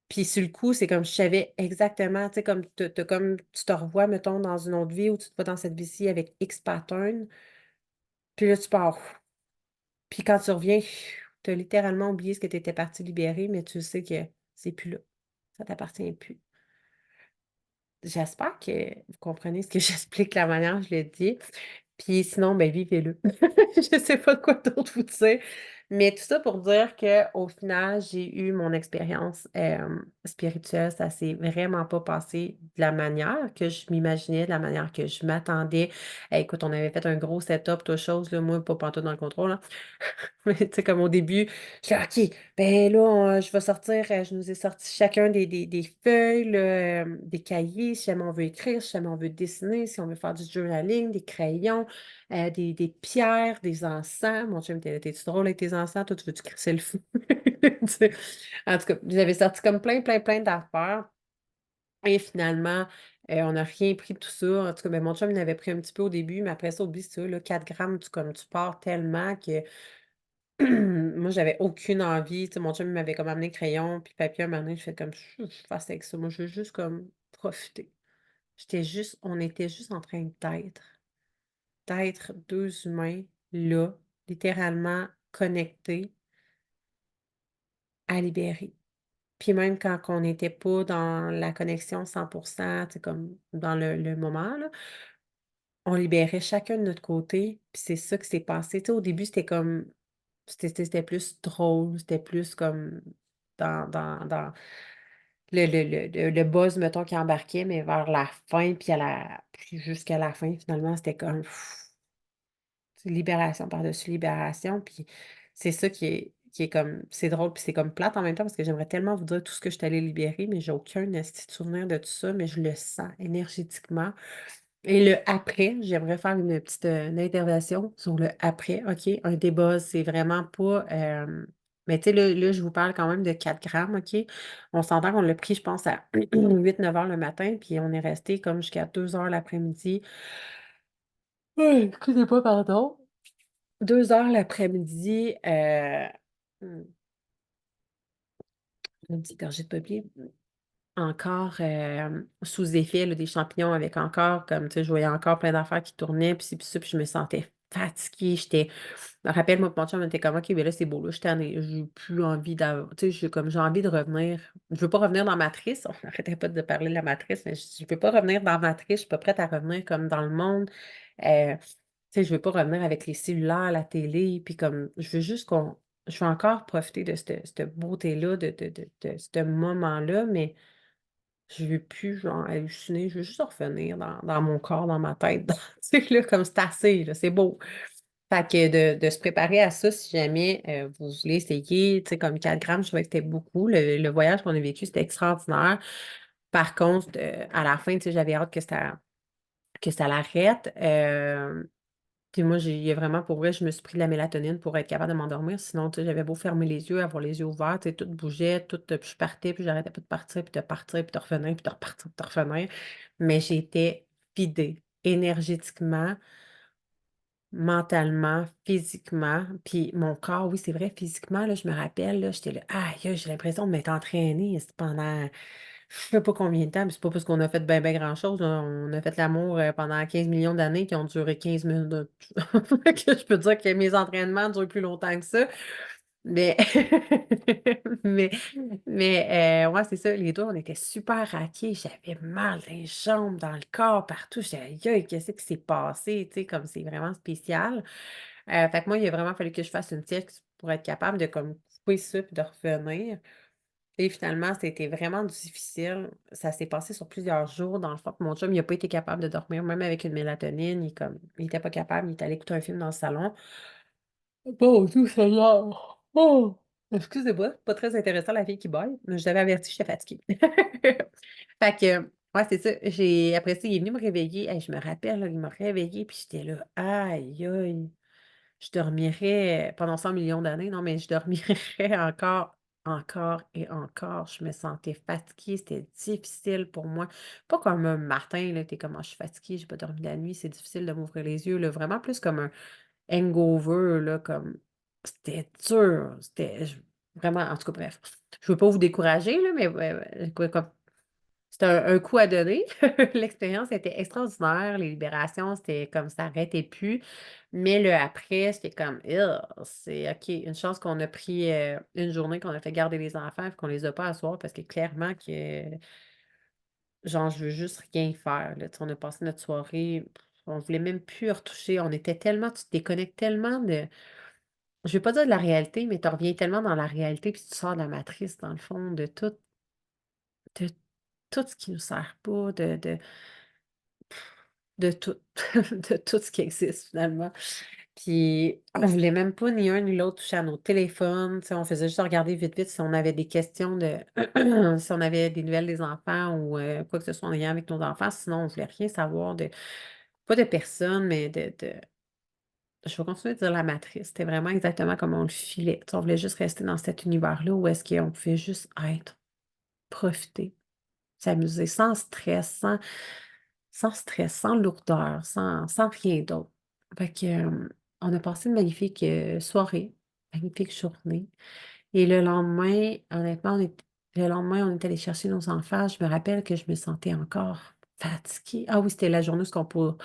Speaker 1: Puis sur le coup, c'est comme je savais exactement, tu sais, comme, comme tu te revois, mettons, dans une autre vie ou tu te vois dans cette vie-ci avec X pattern, puis là, tu pars. Puis quand tu reviens, tu as littéralement oublié ce que tu étais parti libérer, mais tu sais que c'est plus là. Ça t'appartient plus. J'espère que vous comprenez ce que j'explique, la manière dont je le dis. Puis sinon, ben vivez-le. Je sais pas quoi d'autre vous dire. Mais tout ça pour dire qu'au final, j'ai eu mon expérience spirituelle. Ça s'est vraiment pas passé de la manière que je m'imaginais, de la manière que je m'attendais. Écoute, on avait fait un gros setup, toute chose, là, moi, pas pantoute dans le contrôle, hein. Mais tu sais, comme au début, je dis, OK, ben là, je vais sortir, je nous ai sorti chacun des feuilles, là, des cahiers, si jamais on veut écrire, si jamais on veut dessiner, si on veut faire du journaling, des crayons, des pierres, des encens. Mon chum, t'es-tu drôle avec tes encens? Toi, tu veux-tu crisser le feu? Tu sais. En tout cas, j'avais sorti comme plein d'affaires. Et finalement, on n'a rien pris de tout ça. En tout cas, ben, mon chum, il en avait pris un petit peu au début, mais après ça, oublie ça, là, 4 grammes, comme tu pars tellement que moi, j'avais aucune envie. Tu sais, mon chum il m'avait comme amené crayon puis papier un moment donné, je fais comme je fasse avec ça. Moi, je veux juste comme profiter. On était juste en train d'être deux humains là, littéralement connectés à libérer. Puis même quand on n'était pas dans la connexion 100%, tu sais, comme dans le moment, là, on libérait chacun de notre côté. Puis c'est ça qui s'est passé. Tu sais, au début, c'était comme c'était plus drôle, c'était plus comme dans le buzz, mettons, qui embarquait, mais vers la fin, puis jusqu'à la fin, finalement, c'était comme c'est libération par-dessus libération. Puis c'est ça qui est comme, c'est drôle, puis c'est comme plate en même temps, parce que j'aimerais tellement vous dire tout ce que je suis allée libérer, mais j'ai aucun esti de souvenir de tout ça, mais je le sens énergétiquement. Et le après, j'aimerais faire une petite une intervention sur le après. OK, un débat, c'est vraiment pas. Mais tu sais, là, je vous parle quand même de 4 grammes, OK? On s'entend qu'on l'a pris, je pense, à 8-9 heures le matin, puis on est resté comme jusqu'à 2 heures l'après-midi. Excusez-moi, pardon. 2 heures l'après-midi, une petite gorgée de papier. Encore sous effet là, des champignons avec encore, comme tu sais, je voyais encore plein d'affaires qui tournaient, puis ci, puis ça, puis je me sentais fatiguée. Rappelle-moi, mon chum était comme, OK, mais là, c'est beau, là, je tannée, j'ai plus envie d'avoir, tu sais, j'ai envie de revenir. Je veux pas revenir dans Matrice, on n'arrêtait pas de parler de la Matrice, mais je veux pas revenir dans Matrice, je suis pas prête à revenir comme dans le monde. Tu sais, je veux pas revenir avec les cellulaires, la télé, puis comme, je veux juste je veux encore profiter de cette beauté-là, de ce moment-là, mais je veux plus, genre, halluciner, je veux juste revenir dans mon corps, dans ma tête. Tu sais, là, comme c'est assez, là, c'est beau. Fait que de se préparer à ça, si jamais vous voulez essayer, tu sais, comme 4 grammes, je trouvais que c'était beaucoup. Le voyage qu'on a vécu, c'était extraordinaire. Par contre, à la fin, tu sais, j'avais hâte que ça l'arrête. Puis moi, il y a vraiment, pour vrai, je me suis pris de la mélatonine pour être capable de m'endormir. Sinon, tu sais, j'avais beau fermer les yeux, avoir les yeux ouverts, tu sais, tout bougeait, tout, puis je partais, puis j'arrêtais pas de partir, puis de partir, puis de revenir, puis de repartir, puis de revenir. Mais j'étais vidée énergétiquement, mentalement, physiquement. Puis mon corps, oui, c'est vrai, physiquement, là, je me rappelle, là, j'étais là, aïe, j'ai l'impression de m'être entraînée pendant je sais pas combien de temps, puis c'est pas parce qu'on a fait ben, ben grand-chose, là. On a fait l'amour pendant 15 millions d'années qui ont duré 15 minutes. Fait que je peux dire que mes entraînements durent plus longtemps que ça. Mais, mais, ouais, c'est ça. Les doigts, on était super raqués. J'avais mal dans les jambes, dans le corps, partout. J'étais, aïe, aïe, qu'est-ce qui s'est passé? Tu sais, comme c'est vraiment spécial. Fait que moi, il a vraiment fallu que je fasse une sieste pour être capable de comme couper ça puis de revenir. Et finalement, c'était vraiment difficile. Ça s'est passé sur plusieurs jours. Dans le fond, mon chum, il a pas été capable de dormir, même avec une mélatonine. Il était pas capable. Il est allé écouter un film dans le salon. Bon, tout Seigneur! Oh! Excusez-moi, pas très intéressant la fille qui baille, mais je l'avais averti, j'étais fatiguée. Fait que, ouais, c'est ça. Après ça, il est venu me réveiller. Hey, je me rappelle, là, il m'a réveillé, puis j'étais là, aïe, aïe. Je dormirais pendant 100 millions d'années, non, mais je dormirais encore, encore et encore. Je me sentais fatiguée, c'était difficile pour moi. Pas comme un matin, là, t'es comme, ah, je suis fatiguée, j'ai pas dormi la nuit, c'est difficile de m'ouvrir les yeux, là. Vraiment plus comme un hangover, là, comme, c'était dur, vraiment, en tout cas, bref. Je veux pas vous décourager, là, mais ouais, ouais, comme, c'était un coup à donner. L'expérience était extraordinaire. Les libérations, c'était comme ça n'arrêtait plus. Mais le après, c'était comme, ugh, c'est OK, une chance qu'on a pris une journée qu'on a fait garder les enfants et qu'on les a pas à soir parce que clairement que, genre, je veux juste rien faire. Là. Tu sais, on a passé notre soirée, on voulait même plus retoucher. On était tellement, tu te déconnectes tellement de, je vais pas dire de la réalité, mais tu reviens tellement dans la réalité puis tu sors de la matrice, dans le fond, de tout ce qui nous sert pas, de tout, de tout ce qui existe finalement. Puis on voulait même pas ni un ni l'autre toucher à nos téléphones. Tu sais, on faisait juste regarder vite vite si on avait des questions de si on avait des nouvelles des enfants ou quoi que ce soit en lien avec nos enfants. Sinon, on voulait rien savoir de pas de personne, mais je vais continuer de dire la matrice. C'était vraiment exactement comme on le filait. Tu sais, on voulait juste rester dans cet univers-là où est-ce qu'on pouvait juste être, profiter, s'amuser sans stress, sans stress, sans lourdeur, sans rien d'autre. Fait que, on a passé une magnifique soirée, magnifique journée. Et le lendemain, honnêtement, le lendemain, on est allé chercher nos enfants. Je me rappelle que je me sentais encore fatiguée. Ah oui, c'était la journée où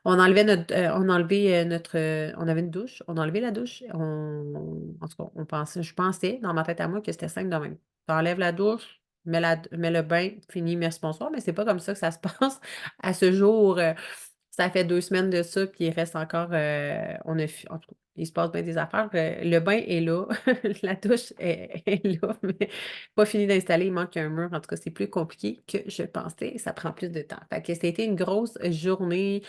Speaker 1: on enlevait on avait une douche, on a enlevé la douche. En tout cas, je pensais dans ma tête à moi que c'était simple de même. Tu enlèves la douche, mets le bain, fini, merci, bonsoir, mais c'est pas comme ça que ça se passe. À ce jour, ça fait 2 semaines de ça, puis il reste encore, en tout cas, il se passe bien des affaires. Le bain est là, la douche est là, mais pas fini d'installer, il manque un mur. En tout cas, c'est plus compliqué que je pensais, ça prend plus de temps. Fait que c'était une grosse journée.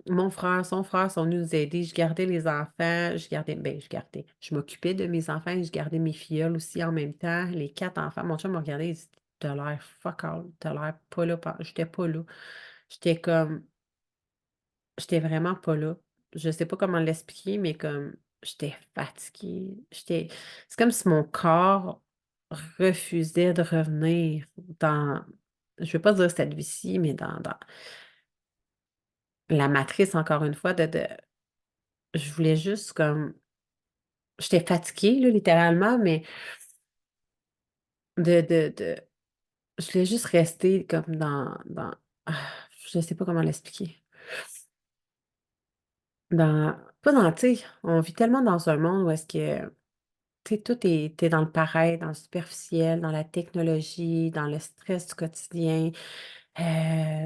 Speaker 1: Mon frère, son frère sont venus nous aider. Je gardais les enfants, je m'occupais de mes enfants et je gardais mes filleuls aussi en même temps. Les 4 enfants, mon chum m'a regardé, il dit, t'as l'air fuck all, t'as l'air pas là. J'étais pas là. J'étais comme, j'étais vraiment pas là. Je sais pas comment l'expliquer, mais comme, j'étais fatiguée. C'est comme si mon corps refusait de revenir dans, je vais pas dire cette vie-ci, mais dans la matrice, encore une fois, je voulais juste comme, j'étais fatiguée, là, littéralement, mais de, je voulais juste rester comme ah, je sais pas comment l'expliquer. Pas dans, tu sais, on vit tellement dans un monde où est-ce que, tu sais, t'es dans le paraît, dans le superficiel, dans la technologie, dans le stress du quotidien,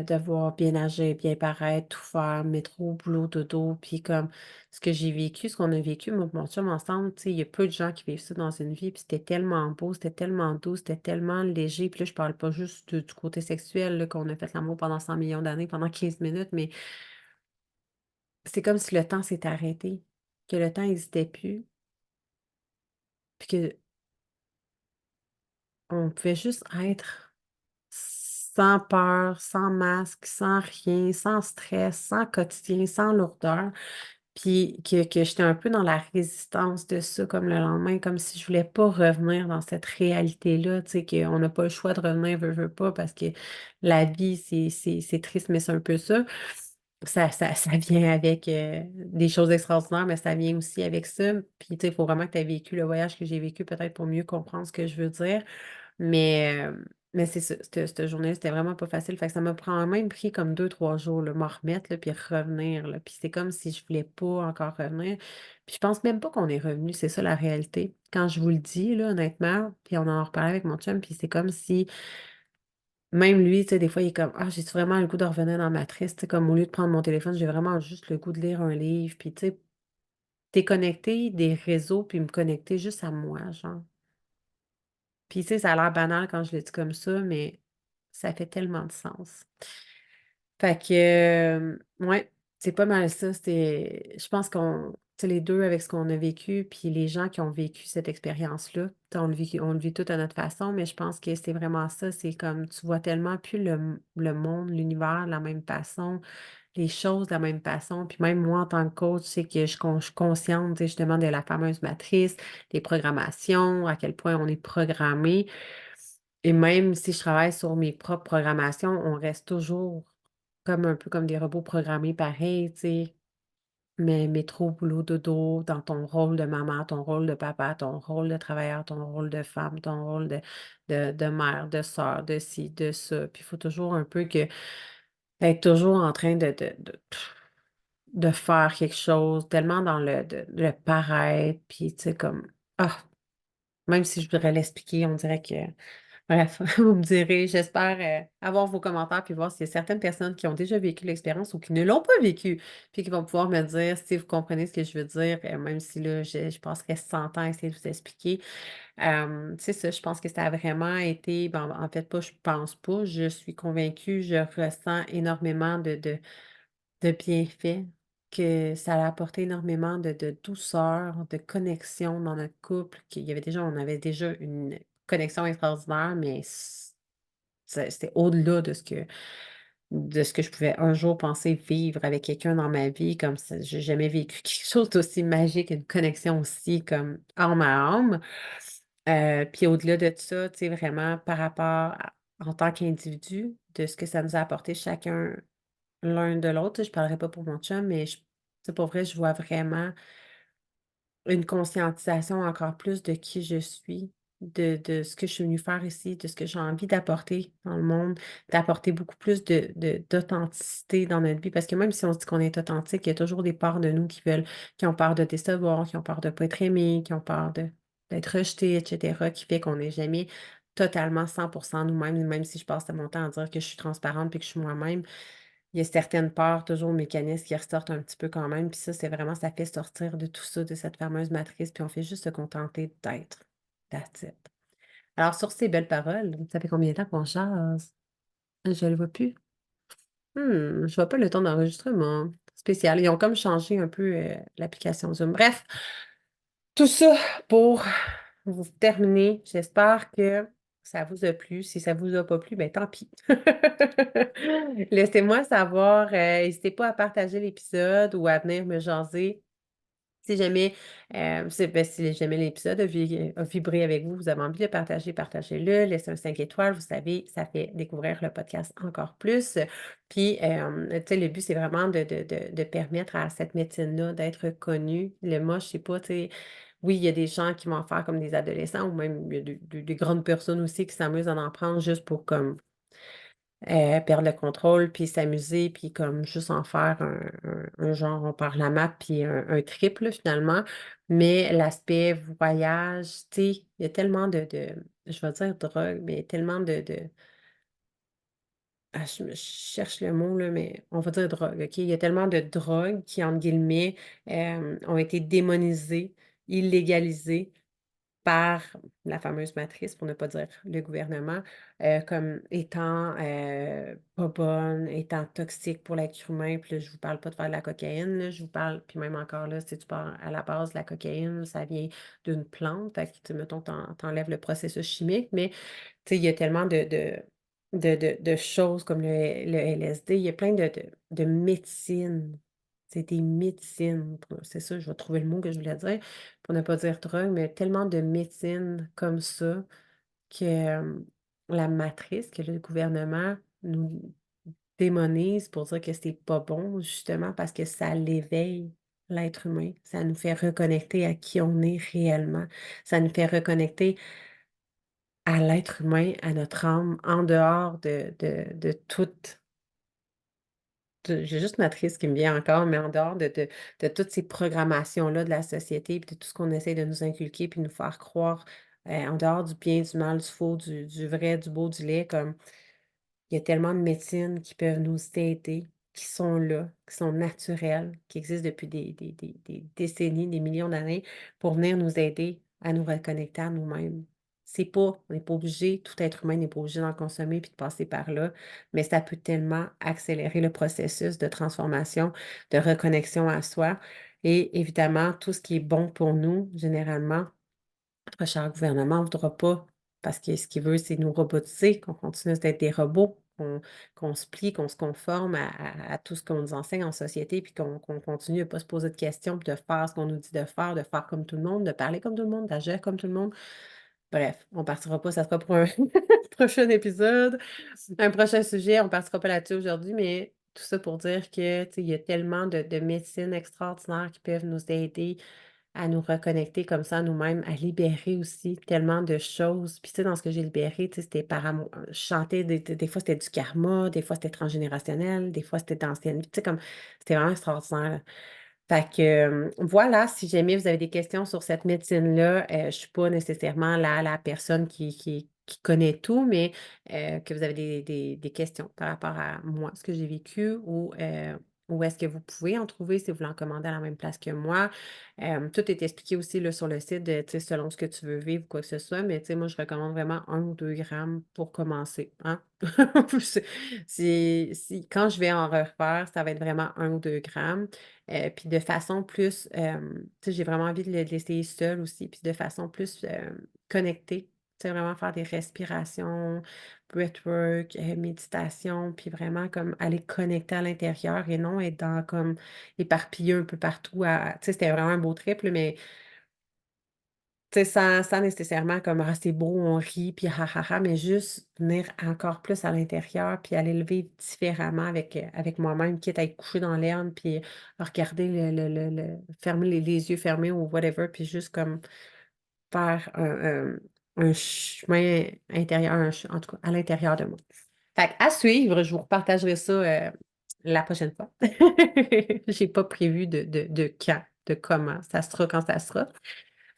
Speaker 1: devoir bien agir, bien paraître, tout faire, métro, boulot, dodo, puis comme ce que j'ai vécu, ce qu'on a vécu, moi et mon chum ensemble, tu sais, il y a peu de gens qui vivent ça dans une vie, puis c'était tellement beau, c'était tellement doux, c'était tellement léger, puis là, je parle pas juste du côté sexuel, là, qu'on a fait l'amour pendant 100 millions d'années, pendant 15 minutes, mais c'est comme si le temps s'était arrêté, que le temps n'existait plus, puis que on pouvait juste être. sans peur, sans masque, sans rien, sans stress, sans quotidien, sans lourdeur. Puis que j'étais un peu dans la résistance de ça, comme le lendemain, comme si je voulais pas revenir dans cette réalité-là, tu sais, qu'on n'a pas le choix de revenir, veut pas, parce que la vie, c'est triste, mais c'est un peu ça. Ça vient avec des choses extraordinaires, mais ça vient aussi avec ça. Puis, tu sais, il faut vraiment que tu aies vécu le voyage que j'ai vécu, peut-être pour mieux comprendre ce que je veux dire. Mais, euh, mais c'est ça, cette journée, c'était vraiment pas facile. Fait que ça m'a même pris comme 2, 3 jours, là, m'en remettre, là, puis revenir, là. Puis c'est comme si je voulais pas encore revenir. Puis je pense même pas qu'on est revenu, c'est ça la réalité. Quand je vous le dis, là, honnêtement, puis on en a reparlé avec mon chum, puis c'est comme si, même lui, tu sais, des fois, il est comme, ah, j'ai vraiment le goût de revenir dans ma triste, tu sais, comme au lieu de prendre mon téléphone, j'ai vraiment juste le goût de lire un livre, puis tu sais, déconnecter des réseaux, puis me connecter juste à moi, genre. Puis, tu sais, ça a l'air banal quand je le dis comme ça, mais ça fait tellement de sens. Fait que, ouais, c'est pas mal ça. Je pense qu'on, tu sais, les deux avec ce qu'on a vécu, puis les gens qui ont vécu cette expérience-là, tu sais, on le vit tout à notre façon, mais je pense que c'est vraiment ça. C'est comme, tu vois tellement plus le monde, l'univers de la même façon, les choses de la même façon. Puis même moi, en tant que coach, c'est que je suis consciente, tu sais, justement, de la fameuse matrice, des programmations, à quel point on est programmé. Et même si je travaille sur mes propres programmations, on reste toujours comme un peu comme des robots programmés pareil, tu sais. Mais métro, boulot, dodo, dans ton rôle de maman, ton rôle de papa, ton rôle de travailleur, ton rôle de femme, ton rôle de mère, de sœur, de ci, de ça. Puis il faut toujours un peu que être toujours en train de faire quelque chose, tellement dans le paraître, puis tu sais, comme ah, même si je voudrais l'expliquer, on dirait que bref, vous me direz, j'espère avoir vos commentaires puis voir s'il y a certaines personnes qui ont déjà vécu l'expérience ou qui ne l'ont pas vécu, puis qui vont pouvoir me dire si vous comprenez ce que je veux dire, même si là, je passerais 100 ans à essayer de vous expliquer. C'est ça, je pense que ça a vraiment été, bon, en fait, pas, je pense pas, je suis convaincue, je ressens énormément de bienfaits, que ça a apporté énormément de douceur, de connexion dans notre couple, on avait déjà une connexion extraordinaire, mais c'était au-delà de ce que je pouvais un jour penser vivre avec quelqu'un dans ma vie, comme ça, j'ai jamais vécu quelque chose d'aussi magique, une connexion aussi comme âme à âme. Puis au-delà de ça, tu sais, vraiment par rapport en tant qu'individu, de ce que ça nous a apporté chacun l'un de l'autre. Tu sais, je parlerai pas pour mon chum, mais tu sais, pour vrai, je vois vraiment une conscientisation encore plus de qui je suis, de ce que je suis venue faire ici, de ce que j'ai envie d'apporter dans le monde, d'apporter beaucoup plus d'authenticité dans notre vie. Parce que même si on se dit qu'on est authentique, il y a toujours des parts de nous qui ont peur de décevoir, qui ont peur de ne pas être aimés, qui ont peur d'être rejetés, etc., qui fait qu'on n'est jamais totalement 100% nous-mêmes, même si je passe mon temps à dire que je suis transparente et que je suis moi-même. Il y a certaines peurs, toujours mécanismes qui ressortent un petit peu quand même. Puis ça, c'est vraiment, ça fait sortir de tout ça, de cette fameuse matrice. Puis on fait juste se contenter d'être. That's it. Alors, sur ces belles paroles, ça fait combien de temps qu'on jase? Je le vois plus. Je vois pas le temps d'enregistrement spécial. Ils ont comme changé un peu l'application Zoom. Bref, tout ça pour vous terminer. J'espère que ça vous a plu. Si ça vous a pas plu, ben tant pis. Laissez-moi savoir. N'hésitez pas à partager l'épisode ou à venir me jaser. Si jamais, si jamais l'épisode a vibré avec vous, vous avez envie de le partager, partagez-le, laissez un 5 étoiles, vous savez, ça fait découvrir le podcast encore plus. Puis, tu sais, le but, c'est vraiment de permettre à cette médecine-là d'être connue. Le moche, je sais pas, tu sais, oui, il y a des gens qui vont en faire comme des adolescents ou même il y a des grandes personnes aussi qui s'amusent à en prendre juste pour comme perdre le contrôle, puis s'amuser, puis comme juste en faire un genre, on part la map, puis un trip, là, finalement. Mais l'aspect voyage, tu sais, il y a tellement je vais dire drogue, mais il y a tellement je cherche le mot, là, mais on va dire drogue, OK? Il y a tellement de drogues qui, entre guillemets, ont été démonisées, illégalisées par la fameuse matrice, pour ne pas dire le gouvernement, comme étant pas bonne, étant toxique pour l'être humain. Puis là, je vous parle pas de faire de la cocaïne, là, je vous parle, puis même encore là, si tu pars à la base de la cocaïne, ça vient d'une plante, fait que, tu sais, mettons, t'enlèves le processus chimique, mais tu sais, il y a tellement de choses comme le LSD. Il y a plein de médecines. C'est des médecines. C'est ça, je vais trouver le mot que je voulais dire pour ne pas dire drogue, mais tellement de médecines comme ça que la matrice, que le gouvernement nous démonise pour dire que c'est pas bon, justement parce que ça l'éveille, l'être humain. Ça nous fait reconnecter à qui on est réellement. Ça nous fait reconnecter à l'être humain, à notre âme, en dehors de toute j'ai juste matrice qui me vient encore, mais en dehors de toutes ces programmations-là de la société, puis de tout ce qu'on essaie de nous inculquer, puis nous faire croire, en dehors du bien, du mal, du faux, du vrai, du beau, du laid, comme il y a tellement de médecines qui peuvent nous aider, qui sont là, qui sont naturelles, qui existent depuis des décennies, des millions d'années, pour venir nous aider à nous reconnecter à nous-mêmes. C'est pas, on n'est pas obligé, tout être humain n'est pas obligé d'en consommer puis de passer par là, mais ça peut tellement accélérer le processus de transformation, de reconnexion à soi. Et évidemment, tout ce qui est bon pour nous, généralement, notre cher gouvernement ne voudra pas, parce que ce qu'il veut, c'est nous robotiser, qu'on continue d'être des robots, qu'on se plie, qu'on se conforme à tout ce qu'on nous enseigne en société, puis qu'on continue de ne pas se poser de questions, puis de faire ce qu'on nous dit de faire comme tout le monde, de parler comme tout le monde, d'agir comme tout le monde. Bref, on partira pas, ça sera pour un prochain épisode, un prochain sujet. On partira pas là-dessus aujourd'hui, mais tout ça pour dire que, tu sais, il y a tellement de médecines extraordinaires qui peuvent nous aider à nous reconnecter comme ça à nous-mêmes, à libérer aussi tellement de choses. Puis, tu sais, dans ce que j'ai libéré, tu sais, c'était par amour. Je chantais, des fois, c'était du karma, des fois, c'était transgénérationnel, des fois, c'était d'ancienne vie. Tu sais, comme, c'était vraiment extraordinaire. Fait que, voilà, si jamais vous avez des questions sur cette médecine-là, je ne suis pas nécessairement la personne qui connaît tout, mais que vous avez des questions par rapport à moi, ce que j'ai vécu, ou où est-ce que vous pouvez en trouver si vous voulez en commander à la même place que moi. Tout est expliqué aussi là, sur le site, tu sais, selon ce que tu veux vivre ou quoi que ce soit, mais tu sais, moi, je recommande vraiment 1 ou 2 grammes pour commencer, hein? Quand je vais en refaire, ça va être vraiment 1 ou 2 grammes. Puis de façon plus, tu sais, j'ai vraiment envie de l'essayer seule aussi, puis de façon plus connectée. Tu sais, vraiment faire des respirations, breathwork, méditation, puis vraiment comme aller connecter à l'intérieur et non être dans comme éparpillé un peu partout. Tu sais, c'était vraiment un beau trip, là, mais tu sais, sans nécessairement comme ah, c'est beau, on rit, puis ha ha ha, mais juste venir encore plus à l'intérieur, puis aller le vivre différemment avec moi-même, quitte à être couché dans l'herbe, puis regarder fermer les yeux fermés ou whatever, puis juste comme faire un chemin intérieur, en tout cas à l'intérieur de moi. Fait à suivre, je vous repartagerai ça la prochaine fois. J'ai pas prévu de quand, de comment. Ça sera quand ça sera.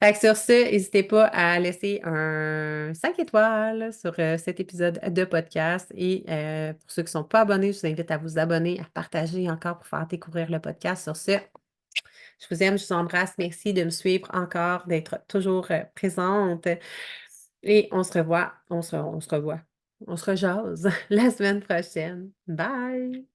Speaker 1: Fait que sur ce, n'hésitez pas à laisser un 5 étoiles sur cet épisode de podcast. Et pour ceux qui ne sont pas abonnés, je vous invite à vous abonner, à partager encore pour faire découvrir le podcast. Sur ce, je vous aime, je vous embrasse. Merci de me suivre encore, d'être toujours présente. Et on se revoit, on se revoit, on se rejase la semaine prochaine. Bye!